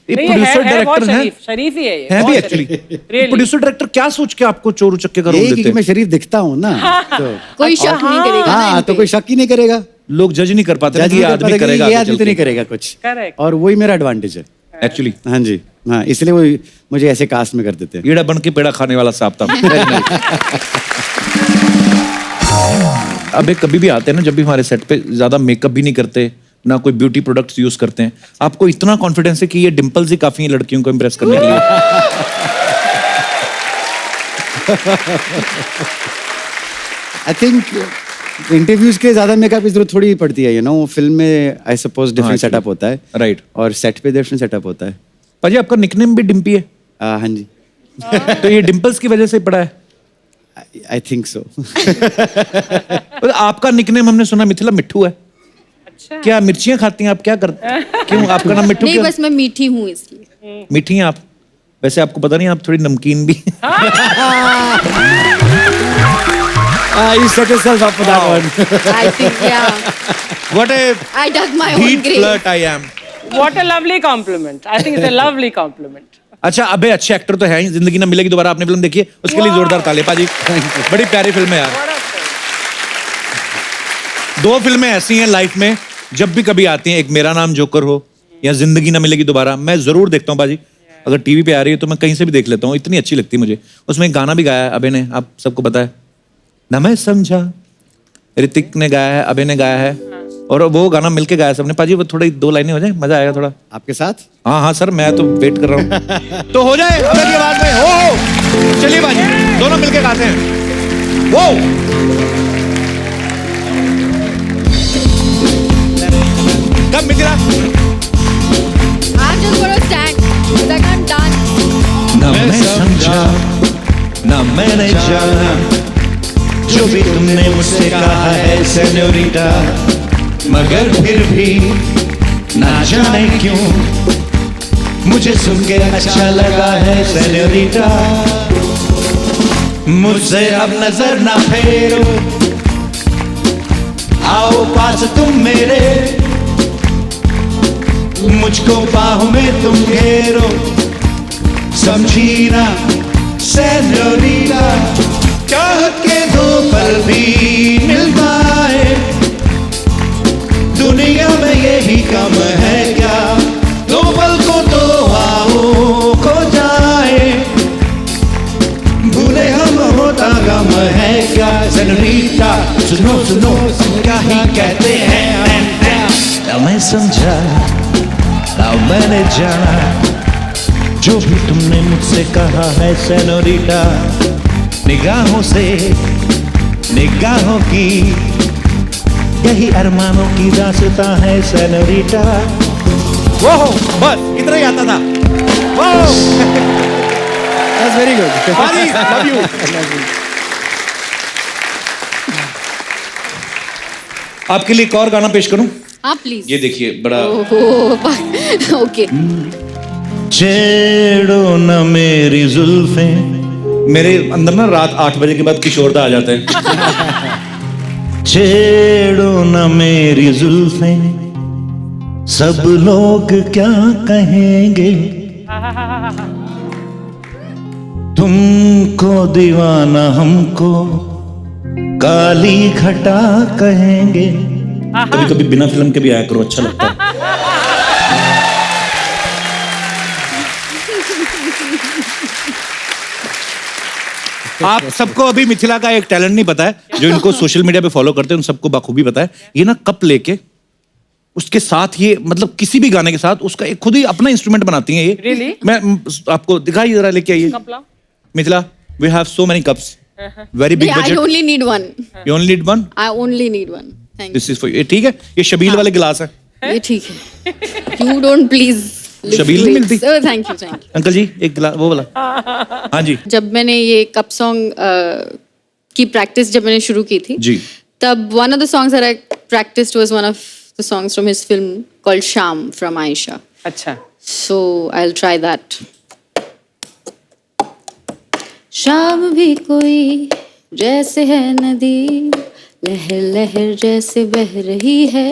ये नहीं, प्रोड्यूसर है बहुत डायरेक्टर हैं, शरीफ ही है ये, है भी बहुत एक्चुअली। Really? प्रोड्यूसर डायरेक्टर क्या सोच के आपको चोर उचक्के का रोल यही देते कि हैं? मैं शरीफ दिखता हूँ ना, तो कोई शक नहीं करेगा ना हाँ, इन तो पे। कोई शक ही नहीं करेगा। लोग जज नहीं कर पाते ना जज कि ये नहीं कर आदमी पाता कि करेगा, ये आदमी तो नहीं करेगा कुछ। Correct. और वही मेरा एडवांटेज है एक्चुअली। हाँ जी, हाँ, इसलिए वो मुझे ऐसे कास्ट में कर देते हैं। ईड़ा बन के पेड़ा खाने वाला सांप था। अबे कभी भी आते हैं ना, जब भी हमारे सेट पे, ज्यादा मेकअप भी नहीं करते, ना कोई ब्यूटी प्रोडक्ट्स यूज करते हैं, आपको इतना कॉन्फिडेंस है कि ये डिंपल्स ही काफी हैं लड़कियों को इम्प्रेस करने के लिए। आई थिंक इंटरव्यूज के ज्यादा मेकअप की जरूरत थोड़ी पड़ती है, वो फिल्म में आई सपोज डिफरेंट सेटअप होता है। राइट। और सेट पे डिफरेंट सेटअप होता है। पाजी, आपका निकनेम भी डिम्पी है? हाँ जी। तो ये डिंपल्स की वजह से पड़ा है? I think so. तो आपका निकनेम हमने सुना मिथिला मिट्ठू है। अच्छा। क्या मिर्चियां खाती हैं आप? क्या करते, क्यों आपका नाम मिट्ठू नहीं, क्यों? बस मैं मीठी हूँ इसलिए। मीठी हैं आप? वैसे आपको पता नहीं, आप थोड़ी नमकीन भी। You set yourself up for that one. I think, yeah. What a I dug my own deep grave. flirt I am. What a lovely compliment. I think it's a lovely compliment. अच्छा, अबे अच्छे actor तो है ही, जिंदगी ना मिलेगी दोबारा आपने फिल्म देखी है, उसके लिए जोरदार तालियां पाजी। बड़ी प्यारी फिल्म है यार। दो फिल्में ऐसी हैं लाइफ में, जब भी कभी आती हैं, एक मेरा नाम जोकर हो या जिंदगी ना मिलेगी दोबारा, मैं जरूर देखता हूँ बाजी। अगर टीवी पे आ रही है तो मैं कहीं से भी देख लेता हूँ, इतनी अच्छी लगती है मुझे। उसमें एक गाना भी गाया है अबे ने, आप सबको पता है ना, मैं समझा, ऋतिक ने गाया है, अबे ने गाया है, और वो गाना मिलके गाया सबने। पाजी, वो थोड़ी दो लाइनें हो जाए, मजा आएगा थोड़ा। आपके साथ? हाँ हाँ सर, मैं तो वेट कर रहा हूँ। तो हो जाए अबे की आवाज में, हो। चलिए बाजी, दोनों मिलके गाते हैं। वो कब Mithila? I'm just gonna stand because I can't dance. ना मैं समझा ना मैंने जाना, जो भी तुमने मुझसे कहा है सेन्योरिटा, मगर फिर भी ना जाने क्यों मुझे सुन के अच्छा लगा है सेन्योरिटा। मुझसे अब नजर ना फेरो, आओ पास तुम मेरे, मुझको बाहों में तुम घेरो, समझी ना सेन्योरिटा। चाहत के दो पल भी मिल पाए, दुनिया में यही कम है क्या, दो पल को तो आओ खो जाए, भूले हम होता गम है क्या। सेन्योरिटा सुनो सुनो, क्या ही कहते हैं, ना मैं समझा ना मैंने जाना, जो भी तुमने मुझसे कहा है सेनोरिटा, निगाहों से निगाहों की यही अरमानों की दास्तां है सेनोरिटा। वो हो, बस इतना ही आता था। वो That's very good. Adi, love you. आपके लिए एक और गाना पेश करूं? आप प्लीज। ये देखिए बड़ा ओके। छेड़ो न मेरी जुल्फें। मेरे अंदर ना रात 8 बजे के बाद किशोरदा आ जाता है। छेड़ो न मेरी जुल्फें, सब लोग क्या कहेंगे, तुमको दीवाना हमको काली घटा कहेंगे। कभी कभी बिना फिल्म के भी आया करो, अच्छा लगता है। आप सबको अभी मिथिला का एक टैलेंट नहीं पता है, जो इनको सोशल मीडिया पे फॉलो करते हैं उन सबको बखूबी पता है। ये ना कप लेके उसके साथ ये मतलब किसी भी गाने के साथ उसका एक खुद ही अपना इंस्ट्रूमेंट बनाती हैं ये। Really? मैं आपको दिखाई जरा, लेके आइए Mithila. We have so many cups, very big I budget. Only need one. You only need one. I only need one. Thank this is for you. ठीक है, ये शबील वाले गिलास है। यू। ये ठीक है। You don't please. शबील नहीं मिलती? Thank you. अंकल जी एक गिलास वो वाला। हाँ जी जब मैंने ये कप सॉन्ग की प्रैक्टिस जब मैंने शुरू की थी जी। तब one of the songs that I practised was one of the songs from his film called शाम फ्रॉम आयशा। अच्छा। So I'll try that. शाम भी कोई जैसे है नदी, लहर लहर जैसे बह रही है,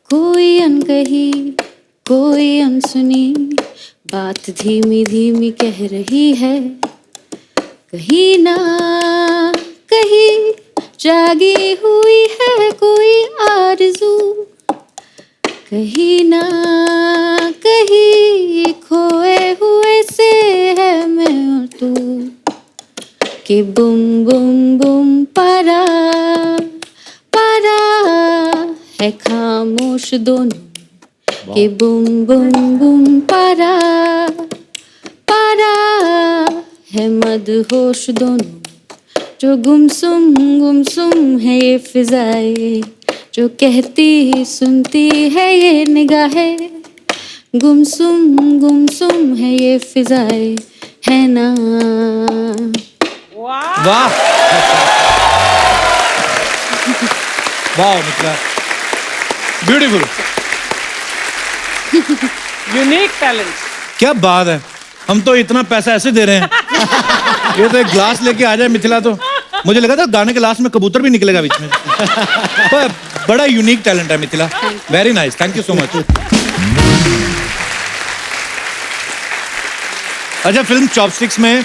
कोई अनकही कोई अनसुनी बात धीमी धीमी कह रही है, कहीं ना कहीं जागी हुई है कोई आरज़ू, कहीं ना कहीं खोए हुए से है मैं और तू, कि बुम बुम बुम पारा पारा है खामोश दोनों, कि बुम बुम बुम पारा पारा है मदहोश दोनों, जो गुमसुम है ये फिजाएं, जो कहती सुनती है ये निगाहें, गुमसुम है ये फिजाएं, है ना। वाह वाह मिथिला, ब्यूटीफुल। Unique talent. क्या बात है, हम तो इतना पैसा ऐसे दे रहे हैं। ये तो एक ग्लास लेके आ जाए मिथिला, तो मुझे लगा था गाने के लास्ट में कबूतर भी निकलेगा बीच में। पर बड़ा यूनिक टैलेंट है Mithila, very nice, thank you so much. अच्छा, फिल्म चॉपस्टिक्स में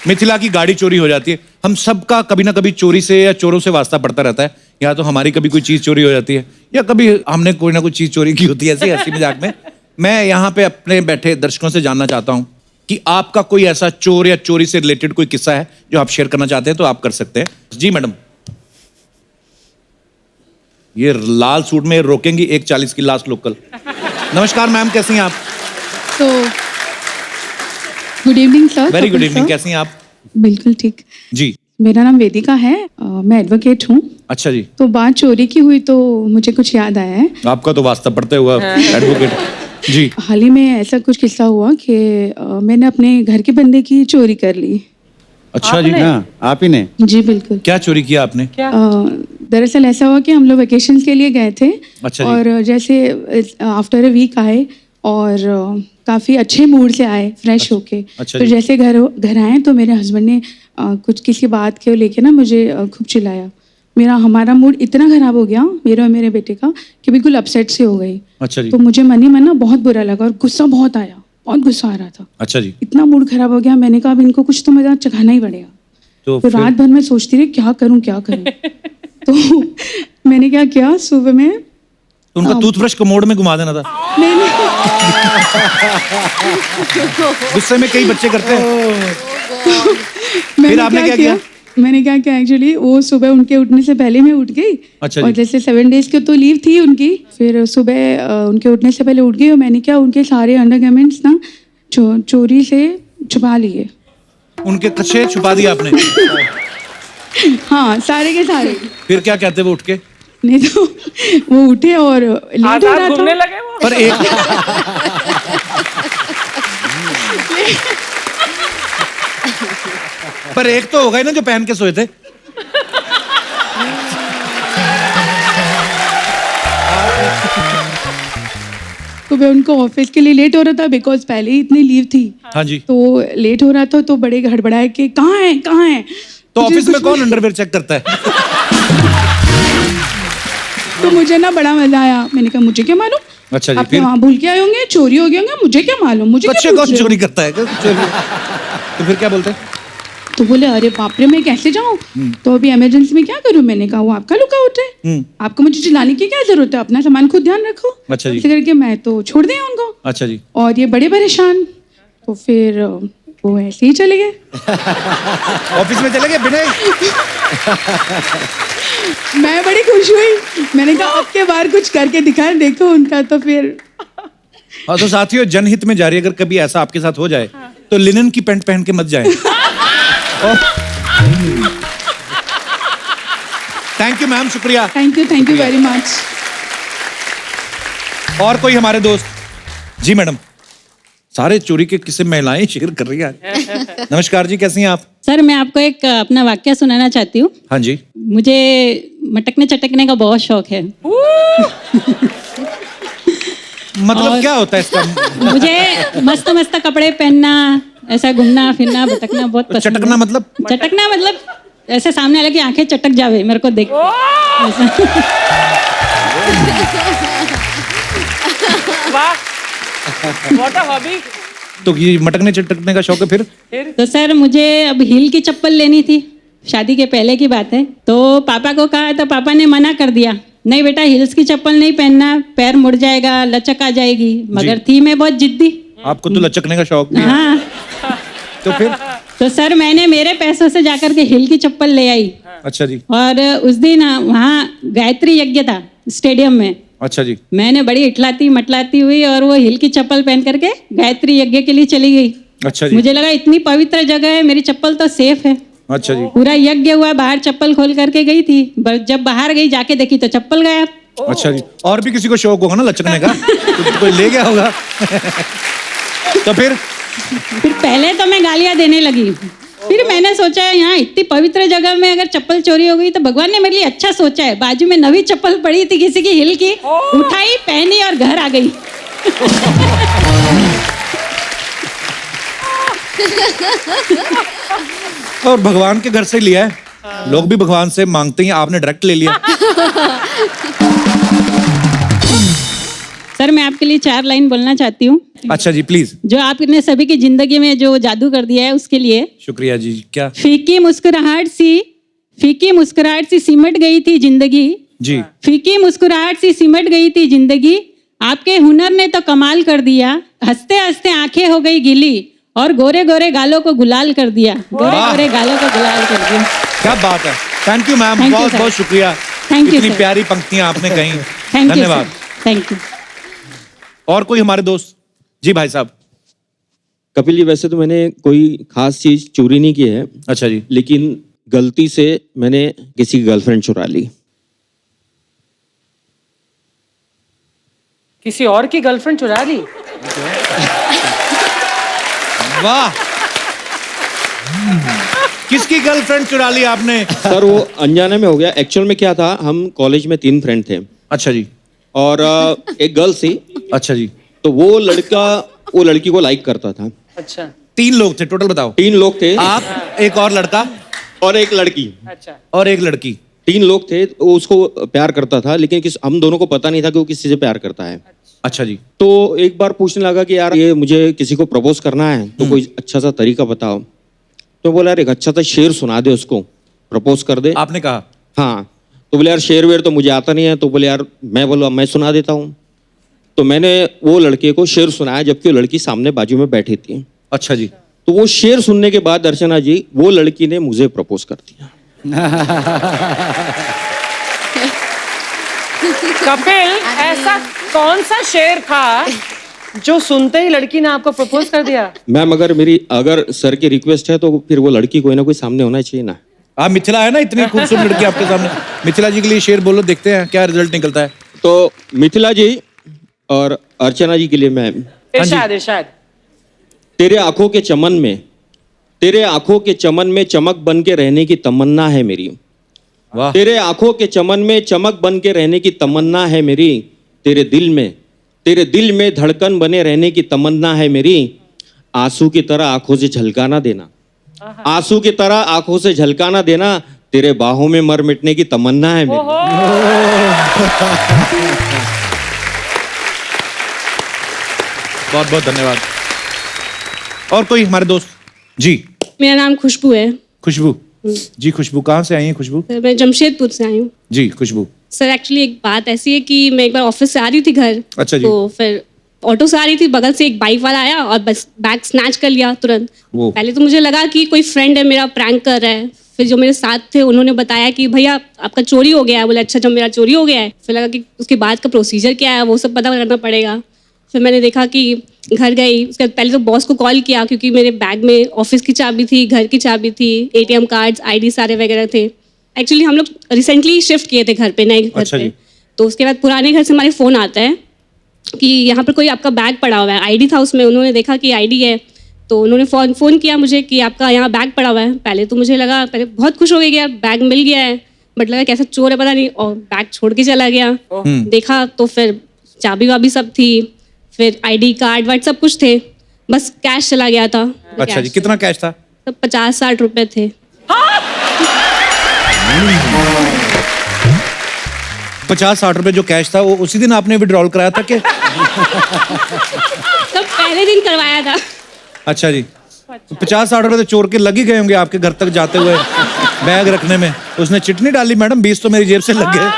मिथिला की गाड़ी चोरी हो जाती है। हम सबका कभी ना कभी चोरी से या चोरों से वास्ता पड़ता रहता है, या तो हमारी कभी कोई चीज चोरी हो जाती है या कभी हमने कोई ना कोई चीज चोरी की होती है, ऐसे हंसी मजाक में। मैं यहाँ पे अपने बैठे दर्शकों से जानना चाहता हूँ कि आपका कोई ऐसा चोर या चोरी से रिलेटेड कोई किस्सा है जो आप शेयर करना चाहते हैं, तो आप कर सकते हैं। जी मैडम। ये लाल सूट में रोकेंगी 1:40 की लास्ट लोकल। नमस्कार मैम, कैसी हैं आप? तो good evening sir. Very good evening, कैसी हैं आप? बिल्कुल ठीक। जी, मेरा नाम वेदिका है, मैं एडवोकेट हूँ। अच्छा जी। तो बात चोरी की हुई तो मुझे कुछ याद आया है। आपका तो वास्ता पड़ते हुआ एडवोकेट। जी। हाल ही में ऐसा कुछ किस्सा हुआ कि मैंने अपने घर के बंदे की चोरी कर ली। अच्छा जी। हाँ, आप ही ने? जी बिल्कुल। क्या चोरी किया आपने? दरअसल ऐसा हुआ कि हम लोग वेकेशन के लिए गए थे। अच्छा जी। और जैसे आफ्टर अ वीक आए और काफ़ी अच्छे मूड से आए, फ्रेश होके। अच्छा तो जी। जैसे घर आए तो मेरे हस्बैंड ने कुछ किसी बात के लेके ना मुझे खूब चिल्लाया। हमारा मूड इतना ख़राब हो गया, मेरे और मेरे बेटे का, कि बिल्कुल अपसेट से हो गई। अच्छा जी। तो मुझे मन ही मन ना बहुत बुरा लगा और गुस्सा बहुत आया, बहुत गुस्सा आ रहा था। अच्छा जी। इतना मूड खराब हो गया, मैंने कहा अब इनको कुछ तो मजा चखाना ही पड़ेगा। तो फिर? रात भर मैं सोचती रही क्या करूं क्या करूं। तो मैंने क्या किया, सुबह में तो उनका टूथब्रश कमोड में घुमा देना था। नहीं गुस्से में कई बच्चे करते हैं। मैंने आपने क्या किया? मैंने क्या किया, एक्चुअली वो सुबह उनके उठने से पहले मैं उठ गई। अच्छा और जी। जैसे 7 डेज की तो लीव थी उनकी, फिर सुबह उनके उठने से पहले उठ गई और मैंने क्या, उनके सारे अंडरगारमेंट्स ना चोरी से छुपा लिए। उनके कच्चे छुपा दिया आपने? हाँ, सारे के सारे। फिर क्या कहते वो उठ के? नहीं तो वो उठे और लेट हो आजाद रहा घूमने था। लगे वो। पर एक पर एक तो होगा ही ना जो पहन के सोए थे। तो मैं उनको ऑफिस के लिए लेट हो रहा था बिकॉज पहले ही इतनी लीव थी। हाँ जी। तो लेट हो रहा था तो बड़े हड़बड़ाए कि कहाँ है कहाँ है। तो मुझे ऑफिस में कुछ- कौन अंडरवेयर चेक करता है? तो मुझे ना बड़ा मजा आया। मैंने कहा मुझे क्या मालूम, अच्छा जी, आपने फिर? वहाँ भूल के आए होंगे, चोरी हो गया होंगे, मुझे क्या मालूम, मुझे क्या बच्चे पूछ कौन रहे हो? चोरी करता है? तो फिर क्या बोलते हैं? तो बोले अरे बाप रे मैं कैसे जाऊँ, तो अभी इमरजेंसी में क्या करूँ। मैंने कहा वो आपका लुकआउट है, आपको मुझे चिल्लाने की क्या जरूरत है, अपना सामान खुद ध्यान रखो। अच्छा जी। ऐसे करके मैं तो छोड़ दिया उनको। अच्छा जी। और ये बड़े परेशान, तो फिर वो ऐसे ही चले गए। ऑफिस में चले गए बिना? मैं बड़ी खुश हुई। मैंने कहा अब के बार कुछ करके दिखाएं, देखो उनका। तो फिर हाँ, तो साथियों जनहित में जारी, अगर कभी ऐसा आपके साथ हो जाए तो लिनन की पैंट पहन के मत जाएं। थैंक यू मैम, शुक्रिया। Thank you very much. और कोई हमारे दोस्त? जी मैडम, सारे चोरी के किस्से महिलाएं शेयर कर रही हैं। नमस्कार जी, कैसी हैं आप? सर मैं आपको एक अपना वाक्य सुनाना चाहती हूँ। हाँ जी। मुझे मटकने चटकने का बहुत शौक है। मतलब क्या होता है इसका? मुझे मस्त मस्त कपड़े पहनना, ऐसा घूमना फिरना भटकना बहुत पसंद है। चटकना मतलब? चटकना मतलब ऐसे सामने वाले की आंखें चटक जावे मेरे को देख के। ऐसा। वाह, व्हाट अ हॉबी। तो ये मटकने चटकने का शौक है फिर? तो सर मुझे अब हील की चप्पल लेनी थी, शादी के पहले की बात है। तो पापा को कहा तो पापा ने मना कर दिया, नहीं बेटा हील्स की चप्पल नहीं पहनना, पैर मुड़ जाएगा, लचक आ जाएगी। मगर थी मैं बहुत जिद्दी। आपको तो लचकने का शौक भी है। हाँ। तो फिर? तो सर मैंने मेरे पैसों से जाकर के हील की चप्पल ले आई। अच्छा जी। और उस दिन वहाँ गायत्री यज्ञ था स्टेडियम में। अच्छा जी। मैंने बड़ी इटलाती मटलाती हुई और वो हील की चप्पल पहन करके गायत्री यज्ञ के लिए चली गई। अच्छा जी। मुझे लगा इतनी पवित्र जगह है, मेरी चप्पल तो सेफ है। अच्छा जी। पूरा यज्ञ हुआ, बाहर चप्पल खोल करके गई थी। जब बाहर गई जाके देखी तो चप्पल गायब। अच्छा जी। और भी किसी को शौक होगा ना लचकने का, तो कोई ले गया होगा। तो फिर पहले तो मैं गालियां देने लगी, फिर मैंने सोचा यहाँ इतनी पवित्र जगह में अगर चप्पल चोरी हो गई तो भगवान ने मेरे लिए अच्छा सोचा है। बाजू में नवी चप्पल पड़ी थी किसी की हिल की, उठाई पहनी और घर आ गई। और भगवान के घर से लिया है। लोग भी भगवान से मांगते हैं, आपने डायरेक्ट ले लिया। सर मैं आपके लिए 4 लाइन बोलना चाहती हूँ। अच्छा जी, प्लीज। जो आपने सभी की जिंदगी में जो जादू कर दिया है उसके लिए शुक्रिया जी। क्या? फीकी मुस्कुराहट सी सिमट गई थी जिंदगी जी। फीकी मुस्कुराहट सी सिमट गई थी जिंदगी, आपके हुनर ने तो कमाल कर दिया। हंसते हंसते आंखें हो गई गीली और गोरे गोरे गालों को गुलाल कर दिया। गोरे गोरे गालों को गुलाल कर दिया। क्या बात है। Thank you ma'am, Thank you, बहुत sir. बहुत शुक्रिया। Thank you, इतनी sir. प्यारी पंक्तियां आपने कही। थैंक यू धन्यवाद। Thank you. और कोई हमारे दोस्त? जी भाई साहब। कपिल जी, वैसे तो मैंने कोई खास चीज चोरी नहीं की है। अच्छा जी। लेकिन गलती से मैंने किसी की गर्लफ्रेंड चुरा ली। किसी और की गर्लफ्रेंड चुरा ली? वाह। किसकी गर्लफ्रेंड चुरा ली आपने? सर वो अनजाने में हो गया। एक्चुअल में क्या था, हम कॉलेज में 3 फ्रेंड थे अच्छा जी। और एक गर्ल थी। अच्छा जी। तो वो लड़का वो लड़की को लाइक करता था। अच्छा। 3 लोग थे टोटल, बताओ। 3 लोग थे। आप, एक और लड़का और एक लड़की। अच्छा। और एक लड़की। 3 लोग थे। वो उसको प्यार करता था, लेकिन हम दोनों को पता नहीं था कि वो किसी से प्यार करता है। अच्छा जी। तो एक बार पूछने लगा कि यार ये मुझे किसी को प्रपोज करना है तो कोई अच्छा सा तरीका बताओ। तो बोला यार एक अच्छा सा शेर सुना दे, उसको प्रपोज कर दे। आपने कहा? हाँ। तो बोले यार शेर वेर तो मुझे आता नहीं है। तो बोले यार मैं बोला मैं सुना देता हूँ। तो मैंने वो लड़के को शेर सुनाया जबकि वो लड़की सामने बाजू में बैठी थी। अच्छा जी। तो वो शेर सुनने के बाद दर्शना जी, वो लड़की ने मुझे प्रपोज कर दिया। कपिल, ऐसा कौन सा शेर था जो सुनते ही लड़की ने आपको प्रपोज कर दिया। मैम अगर सर की रिक्वेस्ट है तो फिर वो लड़की कोई ना कोई सामने होना चाहिए ना। आप मिथिला है ना, इतनी खूबसूरत लड़की आपके सामने, मिथिला जी के लिए शेर बोलो, देखते हैं क्या रिजल्ट निकलता है। तो मिथिला जी और अर्चना जी के लिए मैम, इरशाद। तेरे आंखों के चमन में चमक बन के रहने की तमन्ना है मेरी। वाह। तेरे आंखों के चमन में चमक बन के रहने की तमन्ना है मेरी। तेरे दिल में धड़कन बने रहने की तमन्ना है मेरी। आंसू की तरह आंखों से झलकाना देना, आंसू की तरह आंखों से झलकाना देना। तेरे बाहों में मर मिटने की तमन्ना है मेरी। बहुत बहुत धन्यवाद। और कोई हमारे दोस्त जी? मेरा नाम खुशबू है। खुशबू जी, खुशबू कहाँ से आई हैं खुशबू? सर मैं जमशेदपुर से आई हूँ। जी खुशबू। सर एक्चुअली एक बात ऐसी है कि मैं एक बार ऑफिस से आ रही थी घर। अच्छा जी। तो फिर ऑटो से आ रही थी, बगल से एक बाइक वाला आया और बस बैग स्नैच कर लिया तुरंत। वो। पहले तो मुझे लगा कि कोई फ्रेंड है मेरा, प्रैंक कर रहा है। फिर जो मेरे साथ थे उन्होंने बताया कि भैया आपका चोरी हो गया है। बोले अच्छा, जब मेरा चोरी हो गया है, फिर लगा कि उसके बाद का प्रोसीजर क्या है वो सब पता करना पड़ेगा। फिर मैंने देखा कि घर गई, उसके बाद पहले तो बॉस को कॉल किया क्योंकि मेरे बैग में ऑफिस की चाबी थी, घर की चाबी थी, ATM कार्ड्स, ID सारे वगैरह थे। एक्चुअली हम लोग रिसेंटली शिफ्ट किए थे घर पे, नए घर अच्छा पे। जी। तो उसके बाद पुराने घर से हमारे फ़ोन आता है कि यहाँ पर कोई आपका बैग पड़ा हुआ है। ID था उसमें, उन्होंने देखा कि ID है तो उन्होंने फ़ोन किया मुझे कि आपका यहाँ बैग पड़ा हुआ है। पहले तो मुझे लगा, पहले बहुत खुश हो गई कि यार बैग मिल गया है, बट लगा कैसा चोर है पता नहीं, और बैग छोड़ के चला गया। देखा तो फिर चाबी वाबी सब थी, फिर ID कार्ड वार्ड सब कुछ थे, बस कैश चला गया था। अच्छा जी, कितना कैश था? तो 50-60 रुपए थे। 50-60 रुपए जो कैश था वो उसी दिन आपने विड्रॉल कराया था कि? तो पहले दिन करवाया था। अच्छा जी। 50-60 रुपए तो चोर के लग ही गए होंगे आपके घर तक जाते हुए बैग रखने में। उसने चिटनी डाली, मैडम 20 तो मेरी जेब से लग गए।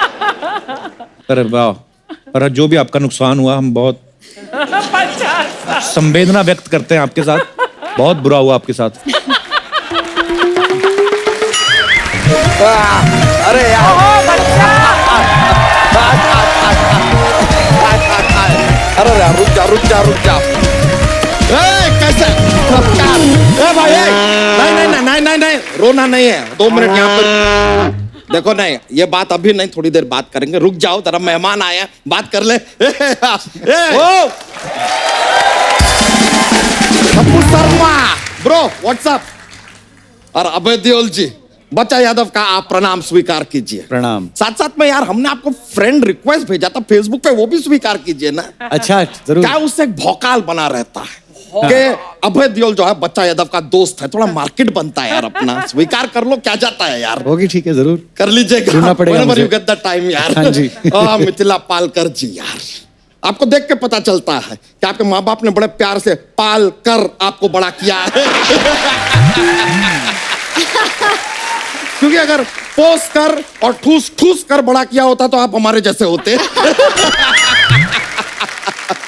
अरे वाह। पर जो भी आपका नुकसान हुआ, हम बहुत संवेदना व्यक्त करते हैं आपके साथ। बहुत बुरा हुआ आपके साथ। अरे यार, अरे यार, रुक जा। कैसे? ए भाई, नहीं, रोना नहीं है। 2 मिनट यहाँ पर देखो। नहीं, ये बात अभी नहीं, थोड़ी देर बात करेंगे। रुक जाओ, तेरा मेहमान आया, बात कर ले। Kapoor Sharma bro, what's up. और अभय देओल जी, बच्चा यादव का आप प्रणाम स्वीकार कीजिए। प्रणाम। साथ साथ में यार, हमने आपको फ्रेंड रिक्वेस्ट भेजा था फेसबुक पे, वो भी स्वीकार कीजिए ना। अच्छा जरूर। क्या उससे एक भौकाल बना रहता है कि अभय देओल जो है बच्चा यादव का दोस्त है, थोड़ा मार्केट बनता है यार अपना। स्वीकार कर लो, क्या जाता है यार। होगी, ठीक है, जरूर कर लीजिएगा। ढूंढना पड़ेगा मुझे। यू गेट द टाइम यार। हाँ जी। मिथिला पालकर जी यार, आपको देख के पता चलता है कि आपके माँ बाप ने बड़े प्यार से पाल कर आपको बड़ा किया है। क्योंकि अगर पोस कर और ठूस कर बड़ा किया होता तो आप हमारे जैसे होते।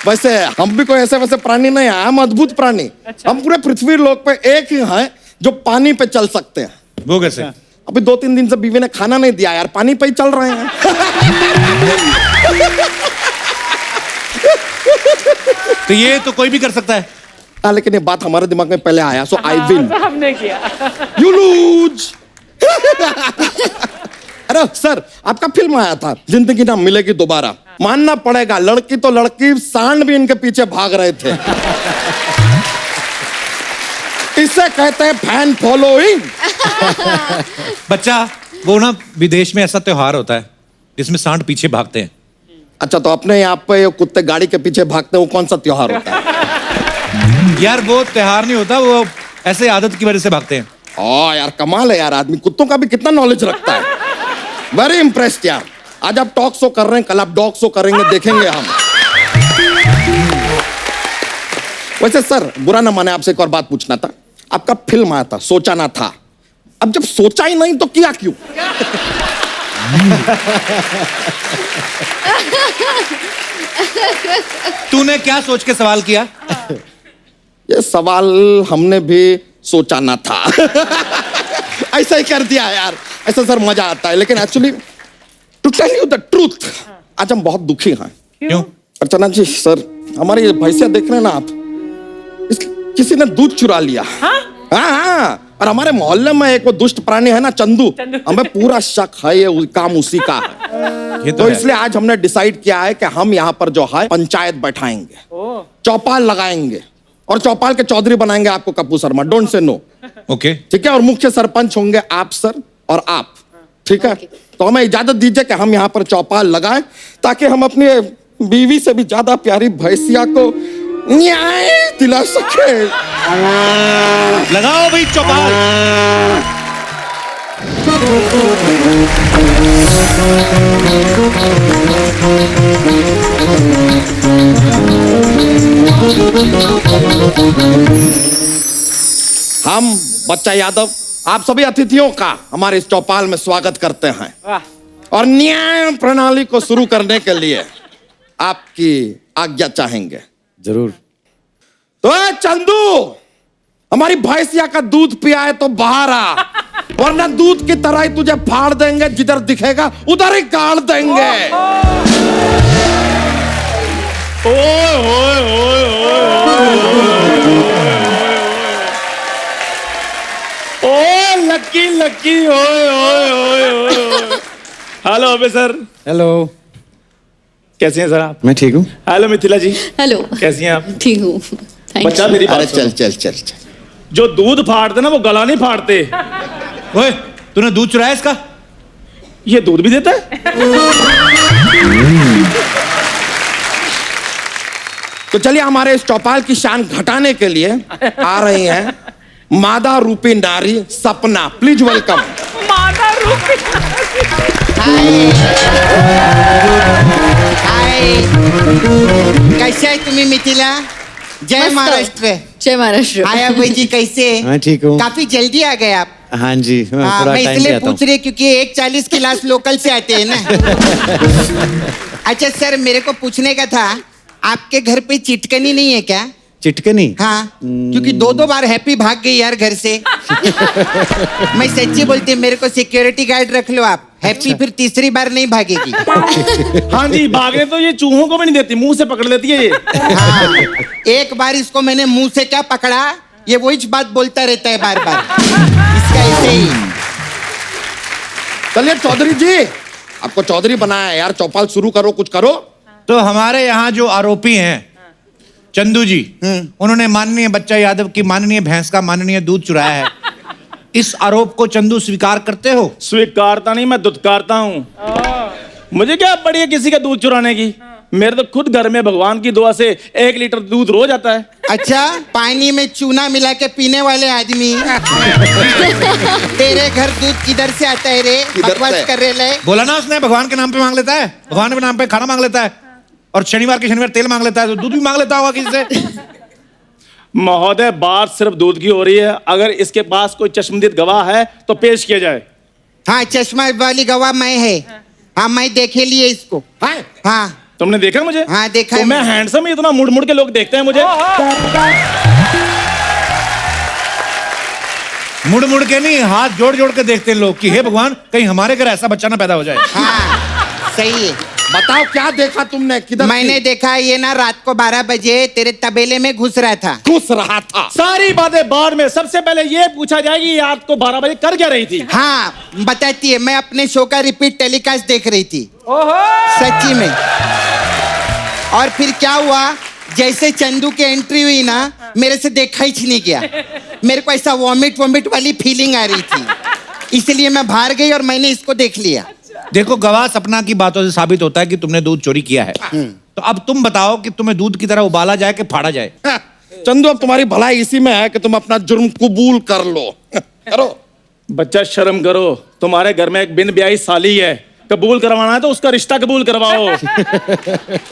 वैसे हम भी कोई ऐसे वैसे प्राणी नहीं है, हम अद्भुत प्राणी। हम पूरे पृथ्वी लोक पे एक ही हैं जो पानी पे चल सकते हैं। वो कैसे? अभी 2-3 दिन से बीवी ने खाना नहीं दिया यार, पानी पे ही चल रहे हैं। तो ये तो कोई भी कर सकता है। हाँ, लेकिन ये बात हमारे दिमाग में पहले आया, सो आई विन, हमने किया। You lose. अरे सर, आपका फिल्म आया था जिंदगी ना मिलेगी दोबारा। मानना पड़ेगा, लड़की तो लड़की, सांड भी इनके पीछे भाग रहे थे। इसे कहते हैं फैन फॉलोइंग। बच्चा, वो ना विदेश में ऐसा त्योहार होता है जिसमें सांड पीछे भागते हैं। अच्छा, तो अपने यहाँ पे कुत्ते गाड़ी के पीछे भागते हैं, वो कौन सा त्योहार होता है? यार वो त्योहार नहीं होता, वो ऐसे आदत की वजह से भागते हैं। ओ यार, कमाल है यार, आदमी कुत्तों का भी कितना नॉलेज रखता है। वेरी इंप्रेस्ड यार। आज आप टॉक शो कर रहे हैं, कल आप डॉग शो करेंगे, देखेंगे हम। वैसे सर, बुरा ना माने, आपसे एक और बात पूछना था। आपका फिल्म आया था, सोचा ना था। अब जब सोचा ही नहीं तो किया क्यों? तूने क्या सोच के सवाल किया? ये सवाल हमने भी सोचा ना था। ऐसा ही कर दिया यार। ऐसा सर मजा आता है, लेकिन actually to tell you the truth, आज हम बहुत दुखी हैं। क्यों? अर्चना जी सर, हमारी भैंसिया देख रहे हैं ना आप, किसी ने दूध चुरा लिया। हाँ हाँ, और हमारे मोहल्ले में एक वो दुष्ट प्राणी है ना, चंदू, हमें पूरा शक है ये काम उसी का है। तो इसलिए आज हमने डिसाइड किया है कि हम यहाँ पर जो है पंचायत बैठाएंगे, चौपाल लगाएंगे और चौपाल के चौधरी बनाएंगे आपको Kappu Sharma. Don't say no. Okay, ठीक है, और मुख्य सरपंच होंगे आप सर और आप। ठीक है, तो हमें इजाजत दीजिए कि हम यहाँ पर चौपाल लगाएं ताकि हम अपनी बीवी से भी ज्यादा प्यारी भैंसिया को न्याय दिला सके। लगाओ भाई चौपाल। हम बच्चा यादव आप सभी अतिथियों का हमारे इस चौपाल में स्वागत करते हैं और न्याय प्रणाली को शुरू करने के लिए आपकी आज्ञा चाहेंगे। जरूर। तो चंदू, हमारी भैंसिया का दूध पिया है तो बाहर आ, वरना दूध की तरह ही तुझे फाड़ देंगे, जिधर दिखेगा उधर ही गाड़ देंगे। ओ लक्की लक्की, ओए ओए ओए ओए। Hello officer. हेलो, कैसे हैं सर आप? मैं ठीक हूँ। हेलो मिथिला जी। हेलो, कैसी हैं आप? ठीक हूँ। बच्चा मेरी बात अरे सुनो। चल चल चल चल। जो दूध फाड़ते ना वो गला नहीं फाड़ते। ओए, तूने दूध चुराया इसका? ये दूध भी देता है? तो चलिए, हमारे इस चौपाल की शान घटाने के लिए आ रही हैं मादा रूपी नारी सपना। Please welcome. मादा रूपी। हाय, कैसे है तुम्हें मिथिला? जय मस्त। महाराष्ट्र। जय महाराष्ट्र। आया भाई जी, कैसे? हाँ, ठीक हूँ। काफी जल्दी आ गए आप। हाँ जी, मैं हाँ, थोड़ा मैं टाइम पे इसलिए आता हूँ। पूछ रही क्योंकि 1:40 क्लास लोकल से आते हैं ना। अच्छा सर, मेरे को पूछने का था, आपके घर पे चिटकनी नहीं है क्या? चिटकनी? हाँ, क्योंकि 2-2 बार हैप्पी भाग गई यार घर से। मैं सच्ची बोलती, मेरे को सिक्योरिटी गार्ड रख लो आप। हैप्पी फिर तीसरी बार नहीं भागेगी। हाँ जी, भागने तो ये चूहों को भी नहीं देती, मुंह से पकड़ लेती है ये। हाँ, एक बार इसको मैंने मुंह से क्या पकड़ा, ये वही बात बोलता रहता है बार बार। इसका ऐसे ही। चलिए चौधरी जी, आपको चौधरी बनाया है यार, चौपाल शुरू करो, कुछ करो। तो हमारे यहाँ जो आरोपी हैं चंदू जी, उन्होंने माननीय बच्चा यादव की माननीय भैंस का माननीय दूध चुराया है। इस आरोप को चंदू स्वीकार करते हो? स्वीकारता नहीं, मैं दुत्कारता हूँ। मुझे क्या पड़ी है किसी का दूध चुराने की? मेरे तो खुद घर में भगवान की दुआ से 1 लीटर दूध रोज आता है। अच्छा, पानी में चूना मिला के पीने वाले आदमी। तेरे घर दूध किधर से आता है रे? बकवास कर रहे ले। बोला ना उसने, भगवान के नाम पे मांग लेता है, भगवान के नाम पे खाना मांग लेता है, और शनिवार के शनिवार तेल मांग लेता है, तो दूध भी मांग लेता होगा किसी से। महोदय, बात सिर्फ दूध की हो रही है। अगर इसके पास कोई चश्मदीद गवाह है तो पेश किया जाए। हाँ, चश्मा वाली गवाह मैं है। हाँ, मैं देखे लिए इसको। हाँ, तुमने देखा मुझे? हाँ, देखा तो है मैं मुझे। हैंडसम, इतना मुड़ मुड़ के लोग देखते हैं मुझे। मुड़ मुड़ के नहीं, हाथ जोड़ जोड़ के देखते हैं लोग कि हे भगवान, कहीं हमारे घर ऐसा बच्चा ना पैदा हो जाए। हाँ, सही है। बताओ क्या देखा तुमने? किधर? मैंने देखा ये ना रात को 12 बजे तेरे तबेले में घुस रहा था। घुस रहा था? सारी बातें बाद में, सबसे पहले ये पूछा जाएगी ये रात को 12 बजे कर क्या रही थी? हाँ, बताती है। मैं अपने शो का रिपीट टेलीकास्ट देख रही थी। सच्ची में। और फिर क्या हुआ, जैसे चंदू की एंट्री हुई ना, मेरे से देखा ही नहीं गया। मेरे को ऐसा वॉमिट वाली फीलिंग आ रही थी, इसलिए मैं बाहर गई और मैंने इसको देख लिया। देखो, गवाह सपना की बातों से साबित होता है कि तुमने दूध चोरी किया है। तो अब तुम बताओ कि तुम्हें दूध की तरह उबाला जाए कि फाड़ा जाए? चंदू, अब तुम्हारी भलाई इसी में है कि तुम अपना जुर्म कबूल कर लो। करो। बच्चा शर्म करो, तुम्हारे घर में एक बिन ब्याही साली है, कबूल करवाना है तो उसका रिश्ता कबूल करवाओ।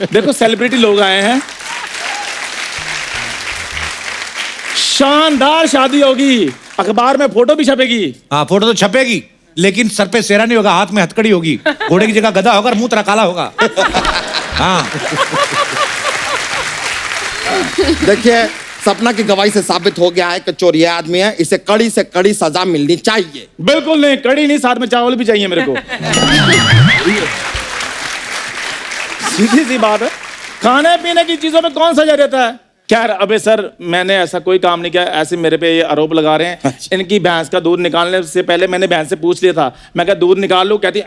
देखो, सेलिब्रिटी लोग आए हैं, शानदार शादी होगी, अखबार में फोटो भी छपेगी। हाँ, फोटो तो छपेगी, लेकिन सर पे सेहरा नहीं होगा, हाथ में हथकड़ी होगी, घोड़े की जगह गधा होगा और मुंह तरह काला होगा। हाँ। देखिए, सपना की गवाही से साबित हो गया है कि चोर ये आदमी है, इसे कड़ी से कड़ी सजा मिलनी चाहिए। बिल्कुल नहीं, कड़ी नहीं, साथ में चावल भी चाहिए मेरे को। सीधी सी बात है। खाने पीने की चीजों में कौन सजा देता है? खैर अबे सर, मैंने ऐसा कोई काम नहीं किया। ऐसे मेरे पे ये आरोप लगा रहे हैं। इनकी भैंस का दूध निकालने से पहले मैंने भैंस से पूछ लिया था, मैं क्या दूध निकाल लूं? कहती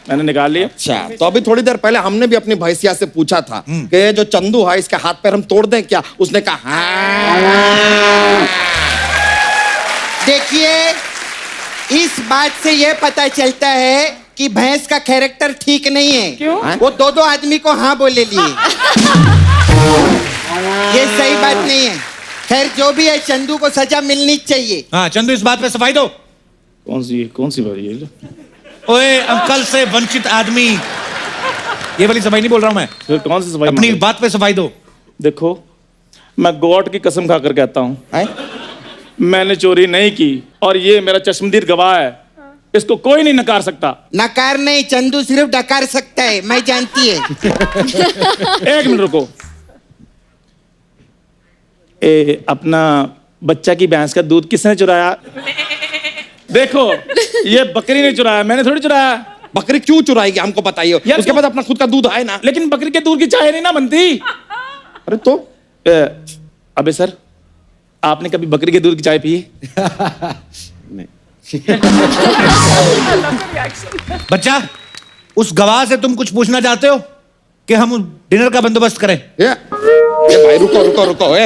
मैंने निकाल लिया। अच्छा, तो अभी थोड़ी देर पहले हमने भी अपनी भैंसिया से पूछा था कि ये जो चंदू है इसके हाथ पैर हम तोड़ दें क्या? उसने कहा हाँ। देखिए, इस बात से ये पता चलता है कि भैंस का कैरेक्टर ठीक नहीं है। क्यों? वो दो आदमी को हाँ बोले लिए। ये सही बात नहीं है। खैर जो भी है, चंदू को सजा मिलनी चाहिए। हाँ चंदू, इस बात पे सफाई दो। कौन सी बात ये? ओए अंकल से वंचित आदमी, ये वाली सफाई नहीं बोल रहा हूं मैं। फिर कौन सी सफाई? अपनी बात पे सफाई दो। देखो, मैं गॉड की कसम खाकर कहता हूं, मैंने चोरी नहीं की और ये मेरा चश्मदीद गवाह है। इसको कोई नहीं नकार सकता। नकार नहीं, चंदू सिर्फ डकार सकता है, मैं जानती है। एक मिनट रुको। अपना बच्चा की भैंस का दूध किसने चुराया? देखो, ये बकरी ने चुराया, मैंने थोड़ी चुराया। बकरी क्यों चुराएगी हमको बताइए। उसके बाद अपना खुद का दूध है ना। लेकिन बकरी के दूध की चाय नहीं ना बनती। अरे तो अबे सर, आपने कभी बकरी के दूध की चाय पी है? बच्चा, उस गवाह से तुम कुछ पूछना चाहते हो कि हम डिनर का बंदोबस्त करें? ये भाई रुको।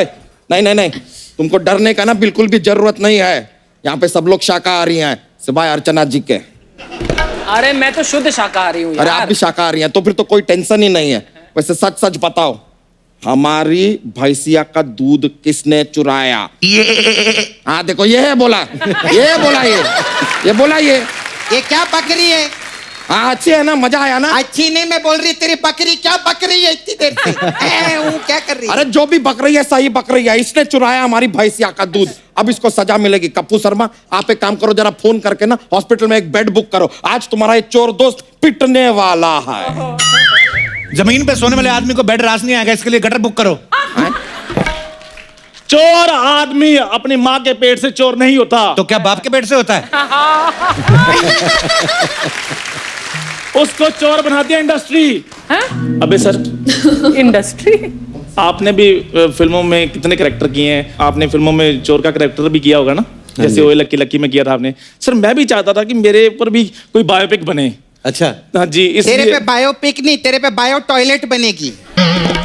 नहीं, तुमको डरने का ना बिल्कुल भी जरूरत नहीं है। यहाँ पे सब लोग शाकाहारी हैं सिवाय अर्चना जी के। अरे मैं तो शुद्ध शाकाहारी हूँ। अरे आप भी शाकाहारी हैं तो फिर तो कोई टेंशन ही नहीं है। वैसे सच बताओ, हमारी भैंसिया का दूध किसने चुराया? हाँ देखो, ये बोला ये क्या बकरी है? हाँ अच्छी है ना, मजा आया ना? अच्छी नहीं, मैं बोल रही तेरी बकरी क्या बक रही है इतनी देर से? क्या कर रही है? अरे जो भी बक रही है सही बक रही है। इसने चुराया हमारी भैंसिया का दूध, अब इसको सजा मिलेगी। कप्पू शर्मा, आप एक काम करो, जरा फोन करके ना हॉस्पिटल में एक बेड बुक करो। आज तुम्हारा ये चोर दोस्त पिटने वाला है। जमीन पे सोने वाले आदमी को बेड रास नहीं आएगा, इसके लिए गटर बुक करो। चोर आदमी अपनी माँ के पेट से चोर नहीं होता। तो क्या बाप के पेट से होता है? उसको चोर बनाती है इंडस्ट्री। अबे सर, इंडस्ट्री? आपने भी फिल्मों में कितने कैरेक्टर किए हैं? आपने फिल्मों में चोर का कैरेक्टर भी किया होगा ना, जैसे ओए लक्की लक्की में किया था आपने। सर मैं भी चाहता था कि मेरे ऊपर भी कोई बायोपिक बने। अच्छा। हाँ जी, तेरे पे बायोपिक नहीं, तेरे पे बायो टॉयलेट बनेगी,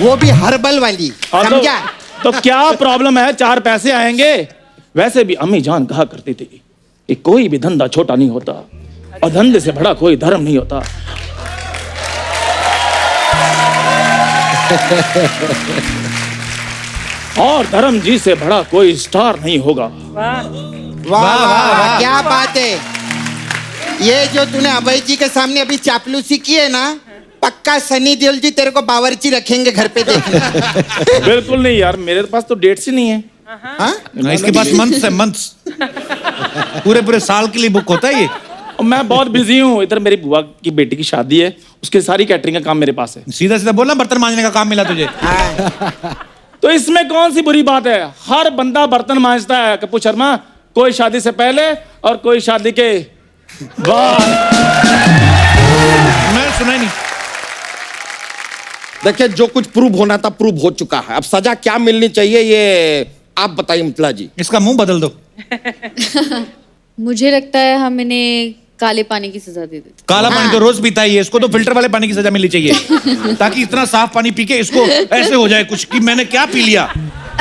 वो भी हर्बल वाली। समझा? तो क्या प्रॉब्लम है, 4 पैसे आएंगे। वैसे भी अम्मी जान कहा करती थी कि कोई भी धंधा छोटा नहीं होता और धंधे से बड़ा कोई धर्म नहीं होता। और धर्म जी से बड़ा कोई स्टार नहीं होगा। वाह वाह वाह, क्या बात है। ये जो तूने अभय जी के सामने अभी चापलूसी की है ना, पक्का सनी देओल जी तेरे को बावर्ची रखेंगे घर पे देखने। बिल्कुल नहीं यार, मेरे पास तो डेट्स ही नहीं है। हाँ? इसके पास मंथ्स है, मंथ्स। पूरे साल के लिए बुक होता है ये। मैं बहुत बिजी हूँ। इधर मेरी बुआ की बेटी की शादी है, उसके सारी कैटरिंग का काम मेरे पास है। सीधा सीधा बोलना, बर्तन मांजने का काम मिला तुझे। तो इसमें कौन सी बुरी बात है? हर बंदा बर्तन मांजता है कप्पू शर्मा, कोई शादी से पहले और कोई शादी के बाद। मैं सुना ही नहीं। देखिए, जो कुछ प्रूव होना था प्रूव हो चुका है। अब सजा क्या मिलनी चाहिए ये आप बताइए मिथिला जी। इसका मुंह बदल दो। मुझे लगता है हम इन्हें काले पानी की सजा दे देते। काला पानी तो रोज पीता ही है, इसको तो फिल्टर वाले पानी की सजा मिलनी चाहिए, ताकि इतना साफ पानी पी के इसको ऐसे हो जाए कुछ कि मैंने क्या पी लिया।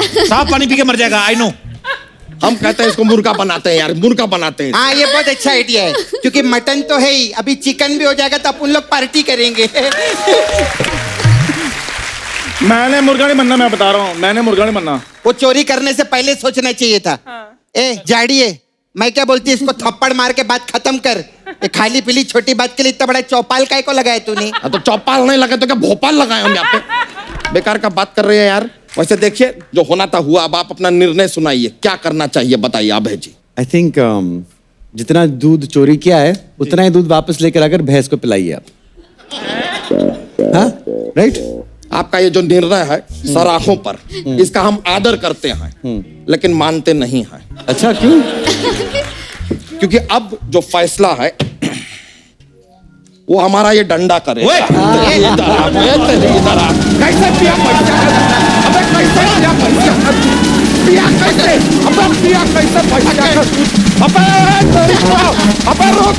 साफ पानी पी के मर जाएगा। I know. हम कहते हैं इसको मुर्गा बनाते हैं यार, मुर्गा बनाते हैं। हाँ, ये बहुत अच्छा आइडिया है, क्योंकि मटन तो है ही, अभी चिकन भी हो जाएगा तो अपन लोग पार्टी करेंगे। मैंने मुर्गा नहीं बनना, मैं बता रहा हूँ, मैंने मुर्गा नहीं बनना। वो चोरी करने से पहले सोचना चाहिए था। जाड़िए, मैं क्या बोलती, इसको थप्पड़ मार के बात खत्म कर। ये खाली पीली छोटी बात के लिए इतना बड़ा चौपाल काय को लगाया तूने? तो चौपाल नहीं लगा तो क्या भोपाल लगाए हम यहाँ पे? बेकार का बात कर रहे हैं यार। वैसे देखिए, जो होना था हुआ, अब आप अपना निर्णय सुनाइए, क्या करना चाहिए बताइए अभय जी। आई थिंक जितना दूध चोरी किया है उतना ही दूध वापस लेकर आकर भैंस को पिलाइए आप। हाँ, राइट। आपका ये जो निर्णय है सराखों पर, इसका हम आदर करते हैं लेकिन मानते नहीं हैं। अच्छा, क्यों? क्योंकि अब जो फैसला है वो हमारा ये डंडा करे। इधर आ, इधर आ। कैसे पिया पैसा? अबे कैसे पिया पैसा? पिया कैसे? अबे पिया कैसे पैसा? अबे रुक।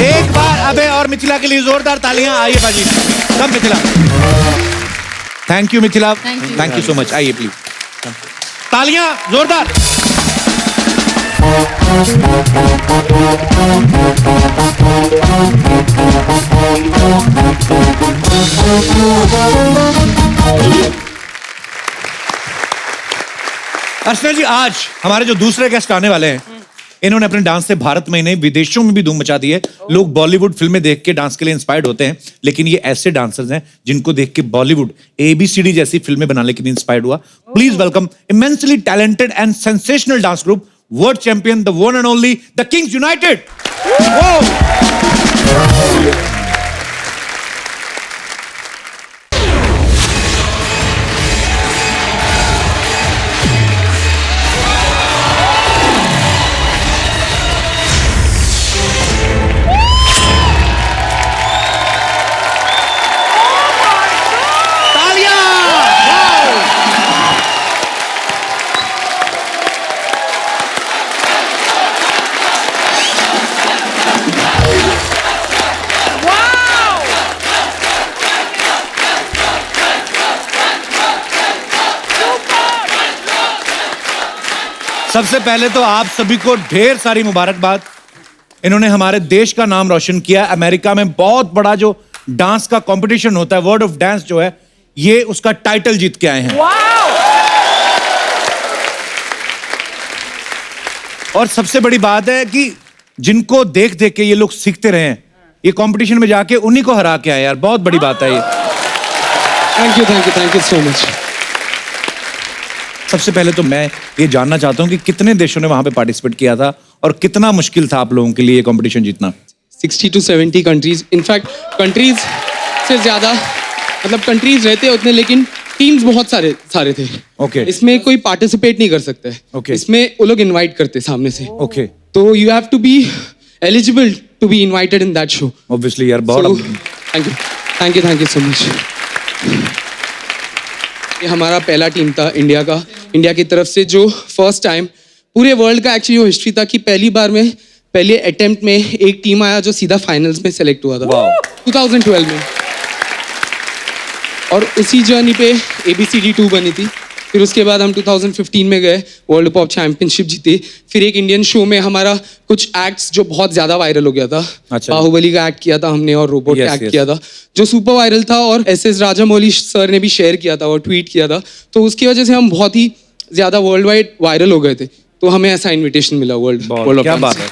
एक बार अबे और मिथिला के लिए जोरदार तालियां। आइए बाजी, सब Mithila. Thank you Mithila, thank you so much. आइए प्लीज, तालियां जोरदार। अर्चना जी, आज हमारे जो दूसरे गेस्ट आने वाले हैं, इन्होंने अपने डांस से भारत में नहीं विदेशों में भी धूम मचा दी है। लोग बॉलीवुड फिल्में देख के डांस के लिए इंस्पायर्ड होते हैं, लेकिन ये ऐसे डांसर्स हैं जिनको देख के बॉलीवुड ABCD जैसी फिल्में बनाने के लिए इंस्पायर्ड हुआ। Please welcome immensely talented and sensational dance group, world champion, the one and only the Kings United. सबसे पहले तो आप सभी को ढेर सारी मुबारकबाद। इन्होंने हमारे देश का नाम रोशन किया। अमेरिका में बहुत बड़ा जो डांस का कंपटीशन होता है, वर्ल्ड ऑफ डांस जो है, ये उसका टाइटल जीत के आए हैं। और सबसे बड़ी बात है कि जिनको देख देख के ये लोग सीखते रहे हैं, ये कंपटीशन में जाके उन्हीं को हरा के आए यार, बहुत बड़ी बात है ये। Thank you so much. सबसे पहले तो मैं ये जानना चाहता हूं कि कितने देशों ने वहां पे पार्टिसिपेट किया था और कितना मुश्किल था आप लोगों के लिए ये कंपटीशन जीतना? 60 to 70 कंट्रीज, इनफैक्ट कंट्रीज से ज्यादा, मतलब कंट्रीज रहते उतने, लेकिन टीम्स बहुत सारे थे। ओके। इसमें कोई पार्टिसिपेट नहीं कर सकता है। ओके। इसमें वो लोग इनवाइट करते सामने से। ओके। तो you have to be eligible to be invited in that show. Obviously यार, बहुत थैंक यू सो मच। ये हमारा पहला टीम था इंडिया की तरफ से, जो फर्स्ट टाइम पूरे वर्ल्ड का एक्चुअली वो हिस्ट्री था कि पहली बार में पहले अटेम्प्ट में एक टीम आया जो सीधा फाइनल्स में सेलेक्ट हुआ था 2012 में। और उसी जर्नी पे ABCD 2 बनी थी। फिर उसके बाद हम 2015 में गए, वर्ल्ड पॉप चैंपियनशिप जीती। फिर एक इंडियन शो में हमारा कुछ एक्ट्स जो बहुत ज्यादा वायरल हो गया था। अच्छा। बाहुबली का एक्ट किया था हमने और रोबोट का एक्ट किया था, जो सुपर वायरल था। और SS राजामौली सर ने भी शेयर किया था और ट्वीट किया था, तो उसकी वजह से हम बहुत ही ज्यादा वर्ल्ड वाइड वायरल हो गए थे। तो हमें ऐसा इन्विटेशन मिला वर्ल्ड। क्या बात है।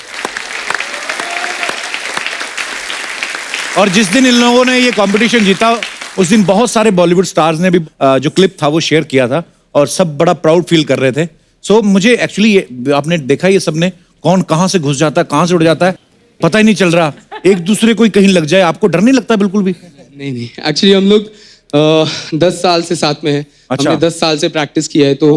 और जिस दिन इन लोगों ने ये कंपटीशन जीता, उस दिन बहुत सारे बॉलीवुड स्टार्स ने भी जो क्लिप था वो शेयर किया था और सब बड़ा प्राउड फील कर रहे थे। सो मुझे एक्चुअली आपने देखा ये सबने, कौन कहां से घुस जाता है, कहां से उड़ जाता है, पता ही नहीं चल रहा। एक दूसरे को कहीं लग जाए, आपको डर नहीं लगता बिल्कुल भी? नहीं, एक्चुअली हम लोग 10 साल से साथ में है। अच्छा। हमने 10 साल से प्रैक्टिस किया है, तो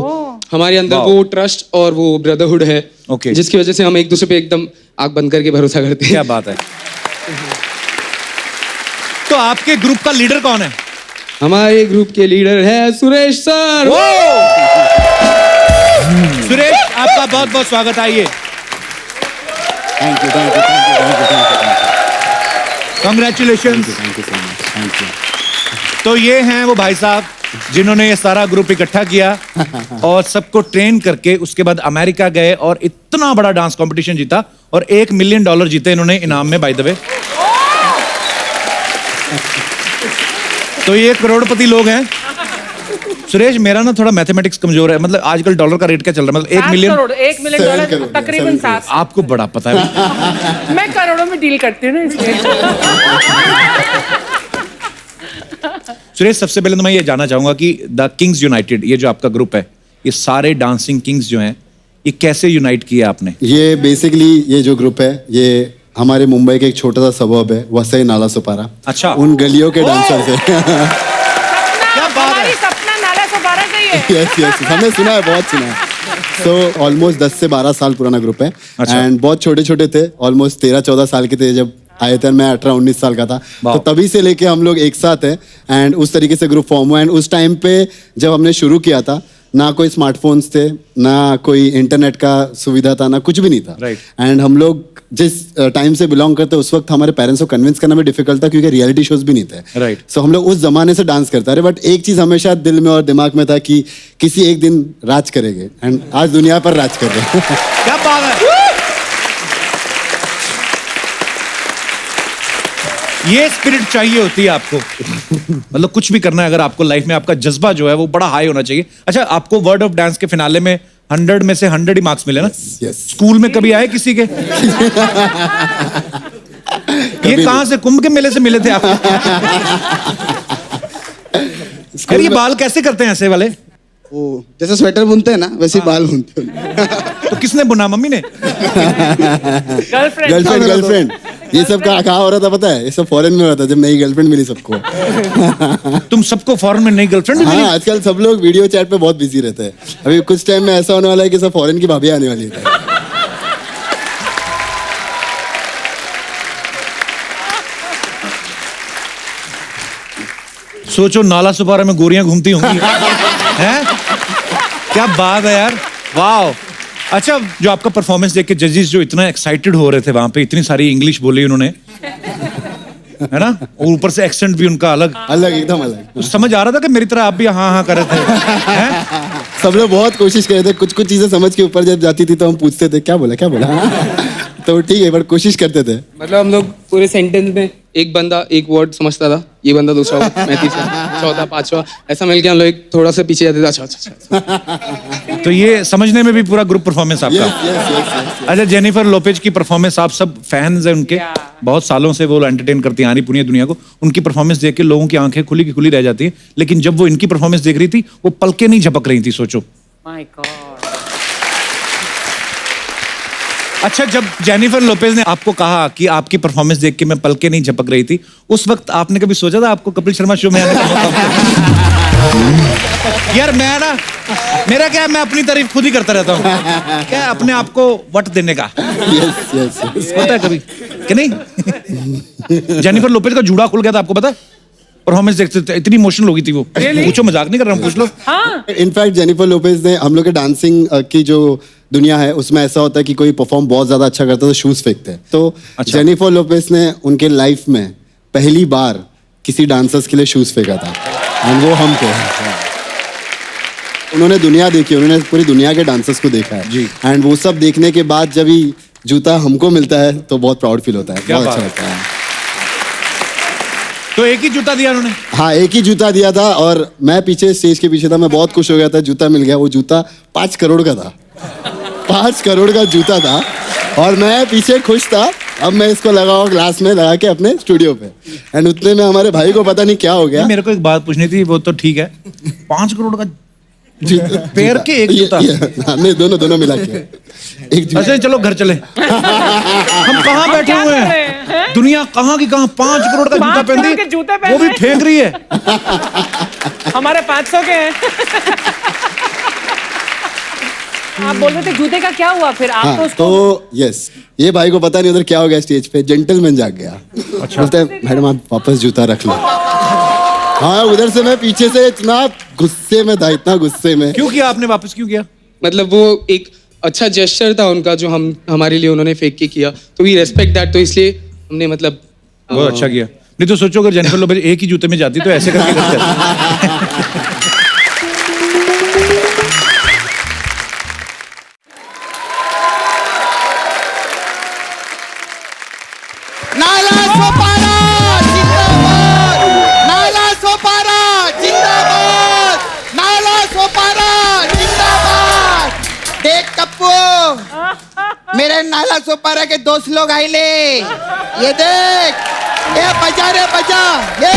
हमारे अंदर वो ट्रस्ट और वो ब्रदरहुड है। ओके। जिसकी वजह से हम एक दूसरे पे एकदम आंख बंद करके भरोसा करते हैं। क्या बात है। तो आपके ग्रुप का लीडर कौन है? हमारे ग्रुप के लीडर है सुरेश सर। सुरेश, आपका बहुत बहुत स्वागत। आइए। Thank you. कांग्रेचुलेशन। तो ये हैं वो भाई साहब जिन्होंने ये सारा ग्रुप इकट्ठा किया और सबको ट्रेन करके उसके बाद अमेरिका गए और इतना बड़ा डांस कंपटीशन जीता और $1 मिलियन जीते इन्होंने इनाम में, बाय द वे। तो ये करोड़पति लोग हैं। सुरेश, मेरा ना थोड़ा मैथमेटिक्स कमजोर है, मतलब आजकल डॉलर का रेट क्या चल रहा है? मतलब $1 मिलियन तकरीबन 7। आपको बड़ा पता है। मैं करोड़ों में डील करती हूँ ना, इसलिए। सुरेश, सबसे पहले तो मैं ये जानना चाहूंगा कि द किंग्स यूनाइटेड, ये जो आपका ग्रुप है, ये सारे डांसिंग किंग्स जो हैं, ये कैसे यूनाइट किया आपने? ये बेसिकली ये जो ग्रुप है, ये हमारे मुंबई के एक छोटा सा सबब है, वसई नाला सुपारा। अच्छा। उन गलियों के डांसर्स है। क्या बात है। सपना नाला सुपारा से ही है। यस, हमने सुना है, बहुत सुना है। सो ऑलमोस्ट 10 से 12 साल पुराना ग्रुप है एंड बहुत छोटे छोटे थे, ऑलमोस्ट 13-14 साल के थे जब आए थे, मैं 18-19 साल का था, तो तभी से लेके हम लोग एक साथ हैं एंड उस तरीके से ग्रुप फॉर्म हुआ। एंड उस टाइम पे जब हमने शुरू किया था ना कोई स्मार्टफोन्स थे, ना कोई इंटरनेट का सुविधा था, ना कुछ भी नहीं था। एंड हम लोग जिस टाइम से बिलोंग करते उस वक्त हमारे पेरेंट्स को कन्विंस करना भी डिफिकल्ट था क्योंकि रियलिटी शोज भी नहीं थे। सो हम लोग उस जमाने से डांस करते रहे, बट एक चीज हमेशा दिल में और दिमाग में था कि किसी एक दिन राज करेंगे एंड आज दुनिया पर राज कर रहे हैं। क्या बात है, ये स्पिरिट चाहिए होती है आपको। मतलब कुछ भी करना है अगर आपको लाइफ में, आपका जज्बा जो है वो बड़ा हाई होना चाहिए। अच्छा, आपको वर्ल्ड ऑफ डांस के फिनाले में 100 में से 100 ही मार्क्स मिले ना? स्कूल में कभी आए किसी के? ये कहां से, कुंभ के मेले से मिले थे आप? यार ये बाल कैसे करते हैं ऐसे वाले? वो जैसे स्वेटर बुनते हैं ना वैसे बाल बुनते हैं। तो किसने बुना, मम्मी ने? गर्लफ्रेंड। ये सब कहाँ हो रहा था पता है? ये सब फॉरेन में हो रहा था जब नई गर्लफ्रेंड मिली सबको। तुम सबको फॉरेन में नई गर्लफ्रेंड मिली? हाँ, आजकल सब लोग वीडियो चैट पे बहुत बिजी रहते हैं। अभी कुछ टाइम में ऐसा होने वाला है कि सब फॉरेन की भाभी आने वाली है। सोचो नाला सुपारा में गोरियां घूमती होंगी। हैं? क्या बात है यार, वाह। अच्छा, जो आपका परफॉर्मेंस देख के जजेस जो इतना एक्साइटेड हो रहे थे वहां पे, इतनी सारी इंग्लिश बोली उन्होंने, है ना, और ऊपर से एक्सेंट भी उनका अलग एकदम अलग। तो समझ आ रहा था कि मेरी तरह आप भी हाँ हाँ कर रहे थे? सब लोग बहुत कोशिश कर रहे थे, कुछ कुछ चीजें समझ के ऊपर जब जाती थी तो हम पूछते थे क्या बोला तो ठीक है, बट कोशिश करते थे। मतलब हम लोग पूरे सेंटेंस में एक बंदा एक वर्ड समझता था, ये बंदा दूसरा, मैं तीसरा, चौथा, पांचवा, ऐसा मिलके हम लोग थोड़ा सा पीछे जाते थे। अच्छा। तो ये समझने में भी पूरा ग्रुप परफॉर्मेंस आपका। अच्छा, जेनिफर लोपेज की परफॉर्मेंस, आप सब फैंस हैं उनके, बहुत सालों से वो एंटरटेन करती आ रही पूरी दुनिया को। उनकी परफॉर्मेंस देख के लोगों की आंखें खुली की खुली रह जाती है, लेकिन जब वो इनकी परफॉर्मेंस देख रही थी वो पलके नहीं झपक रही थी। सोचो। My God. अच्छा, जब जेनिफर लोपेज ने आपको कहा कि आपकी परफॉर्मेंस देख के मैं पलके नहीं झपक रही थी, उस वक्त आपने कभी सोचा था आपको कपिल शर्मा शो में आने का मौका? यार मैं ना, मेरा क्या है, मैं अपनी तारीफ खुद ही करता रहता हूँ, क्या अपने आप को वट देने का। होता है कभी कि नहीं? जेनिफर लोपेज का जूड़ा खुल गया था, आपको पता है? परफॉर्मेंस देखते थे, इतनी इमोशनल हो गई थी वो। पूछो, मजाक नहीं कर रहा हूँ, पूछ लो। इनफैक्ट जेनिफर लोपेज ने, हम लोग के डांसिंग की जो दुनिया है उसमें ऐसा होता है कि कोई परफॉर्म बहुत ज्यादा अच्छा करता है तो शूज फेंकते हैं। तो जेनिफर लोपेज ने उनके लाइफ में पहली बार किसी डांसर्स के लिए शूज फेंका था, और वो हम थे। उन्होंने दुनिया देखी, उन्होंने पूरी दुनिया के डांसर्स को देखा है, एंड वो सब देखने के बाद जब ही जूता हमको मिलता है तो बहुत प्राउड फील होता है, बहुत अच्छा लगता है। तो एक ही जूता दिया उन्होंने? हाँ, एक ही जूता दिया था, और मैं पीछे, स्टेज के पीछे था, मैं बहुत खुश हो गया था, जूता मिल गया। वो जूता 5 करोड़ का था, 5 करोड़ का जूता था, और मैं पीछे खुश था। अब मैं इसको लगाऊं ग्लास में लगा के अपने स्टूडियो पे, एंड उतने में हमारे भाई को पता नहीं क्या हो गया। मेरे को एक बात पूछनी थी, वो तो ठीक है, 5 करोड़ का पैर के एक जूता? नहीं, दोनों मिला के एक जूता। अच्छा, चलो घर चले। हम कहाँ बैठे हुए हैं, दुनिया कहाँ की कहाँ, 5 करोड़ का जूता पहन दी, वो भी फेंक रही है। हमारे 500 के हैं। आप बोल रहे थे जूते का क्या हुआ फिर? आप हाँ, तो यस, ये भाई को पता नहीं उधर क्या हो गया, स्टेज पे जेंटलमैन जाग गया। अच्छा। बोलते हैं मैडम आप वापस जूता रख लो। हाँ, उधर से मैं पीछे से इतना गुस्से में था, इतना गुस्से में। क्यों किया आपने, वापस क्यों किया? मतलब वो एक अच्छा जेस्चर था उनका जो हमारे लिए उन्होंने फेंक के किया, तो वी रेस्पेक्ट दैट, तो इसलिए हमने मतलब बहुत अच्छा किया। नहीं तो सोचो अगर जेनिफर लोपेज एक ही जूते में जाती तो ऐसे करके करते। नाला सोपारा जिंदाबाद, नाला सोपारा जिंदाबाद, नाला सोपारा जिंदाबाद। देख कप्पू, मेरे नाला सोपारा के दोस्त लोग आइले, ये देख, ये बजा रे बजा, ये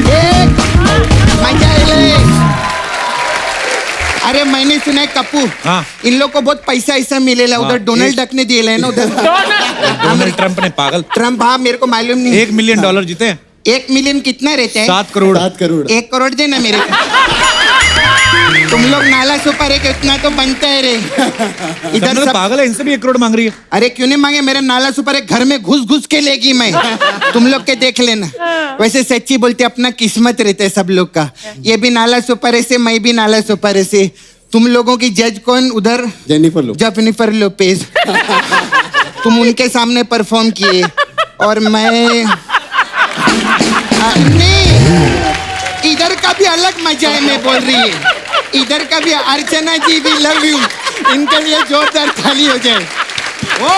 देख मजा आइले। अरे मैंने सुना है कप्पू, हाँ, इन लोग को बहुत पैसा ऐसा मिलेला उधर, डोनाल्ड डक ने दिए ना उधर। डोनाल्ड ट्रम्प ने, पागल ट्रम्प, हाँ मेरे को मालूम नहीं। $1 मिलियन जीते हैं। 1 मिलियन कितना रहता है? 7 करोड़। 7 करोड़ 1 करोड़ देना मेरे को। तुम लोग नाला सुपर है कि उतना तो बनता है रे। इधर सब पागल है, इनसे भी 1 करोड़ मांग रही है। अरे क्यों नहीं मांगे, मेरा नाला सुपर है, घर में घुस घुस के लेगी मैं। तुम लोग के देख लेना। वैसे सच्ची बोलते अपना किस्मत रहता है सब लोग का। ये भी नाला सुपर है से, मैं भी नाला सुपर है से। तुम लोगों की जज कौन उधर? Jennifer Lopez. तुम उनके सामने परफॉर्म किए और मैं नहीं, इधर का भी अलग मजा है। मैं बोल रही है इधर का भी। अर्चना जी भी लव यू, इनके लिए जोरदार थाली हो जाए। ओ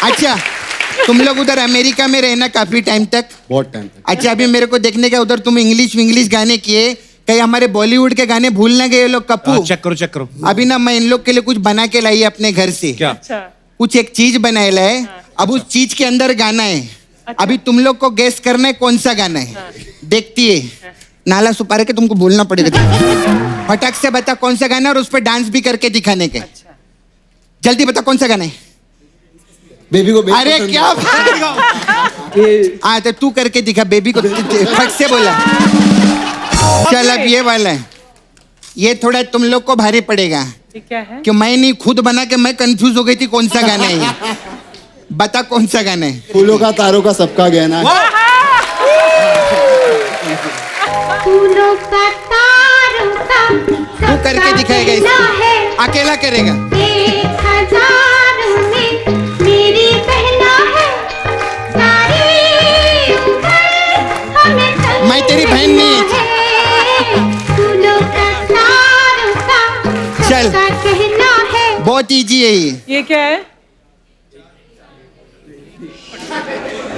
अच्छा, तुम लोग उधर अमेरिका में रहना काफी टाइम तक? बहुत टाइम तक। अच्छा, अभी मेरे को देखने का उधर तुम इंग्लिश गाने किए, कहीं हमारे बॉलीवुड के गाने भूल ना गए लोग कप्पू? चेक करो। अभी ना मैं इन लोग के लिए कुछ बना के लाई अपने घर से। क्या? कुछ एक चीज बनाया है। अब उस चीज के अंदर गाना है। अभी तुम लोग को गेस करना है कौन सा गाना है। देखती है नाला सुपारे के, तुमको बोलना पड़ेगा। फटाक से बता कौन सा गाना है और उस पर डांस भी करके दिखाने के। जल्दी बता कौन सा गाना है। बेबी को अरे क्या हाँ, तो तू करके दिखा बेबी को। फट से बोला। चल अब ये वाला है, ये थोड़ा तुम लोग को भारी पड़ेगा। क्या है? कि मैं नहीं खुद बना के मैं कंफ्यूज हो गई थी कौन सा गाना है ये। बता कौन सा गाना है। फूलों का तारों का सबका गहना है। फूलों का तारों का तू करके दिखाएगा इसको, अकेला करेगा। 1000 में मेरी बहना है, सारी उम्र हमें मैं तेरी बहन नहीं है। फूलों का तारों का चल सबका कहना है। बहुत इजी है ये क्या है?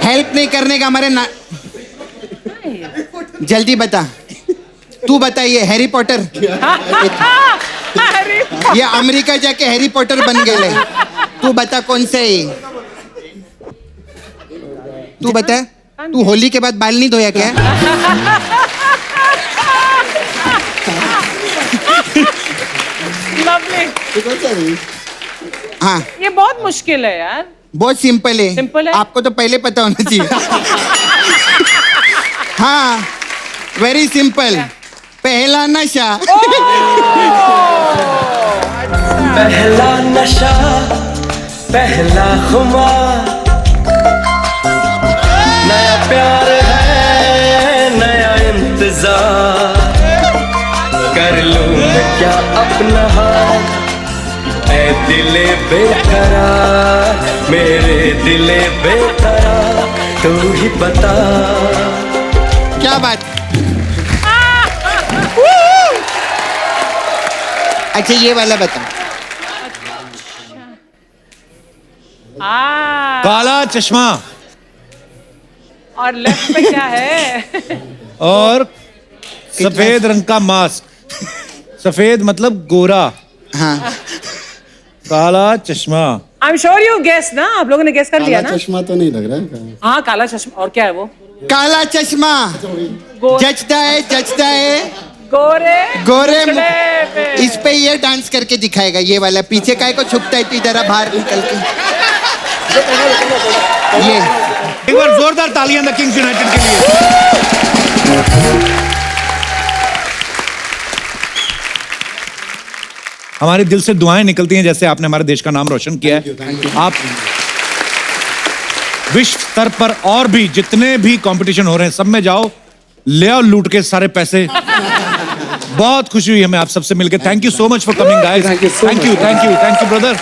हेल्प नहीं करने का हमारे ना। जल्दी बता, तू बता। ये हैरी पॉटर, ये अमेरिका जाके हैरी पॉटर बन गए। तू बता कौन सा है ये। तू बता। तू होली के बाद बाल नहीं धोया क्या? लवली। हाँ, ये बहुत मुश्किल है यार। बहुत सिंपल है। सिंपल है? आपको तो पहले पता होना चाहिए। हाँ, वेरी सिंपल। पहला नशा। पहला नशा, पहला खुमार, नया प्यार है, नया इंतजार। कर लूं मैं क्या अपना हाथ, ऐ दिले बेकरार, मेरे दिले बेकरार, तू ही बता। क्या बात। अच्छा ये वाला बता। काला चश्मा और लेफ्ट पे क्या है? और सफेद रंग का मास्क। सफेद मतलब गोरा। हाँ। काला चश्मा। I am sure you guess ना, आप लोगों ने गेस कर लिया ना? चश्मा तो नहीं लग रहा है। हाँ काला चश्मा। और क्या है वो? काला चश्मा जचता है गोरे इस पे ये डांस करके दिखाएगा। ये वाला पीछे काय को छुपता है, तू जरा बाहर निकल के। ये एक बार जोरदार तालियां द किंग्स यूनाइटेड के लिए। हमारे दिल से दुआएं निकलती हैं जैसे आपने हमारे देश का नाम रोशन किया है। आप विश्व स्तर पर और भी जितने भी कंपटीशन हो रहे हैं सब में जाओ, ले आओ लूट के सारे पैसे। बहुत खुशी हुई हमें आप सबसे मिलकर। Thank you so much for coming guys. Thank you brother.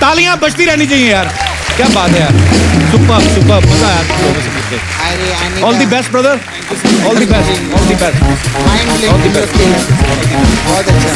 तालियां बजती रहनी चाहिए यार, क्या बात है यार। सुपर सुपर, मजा आया आप लोगों से मिलकर। All the best brother, all the best, all the best, all the best. बहुत अच्छा।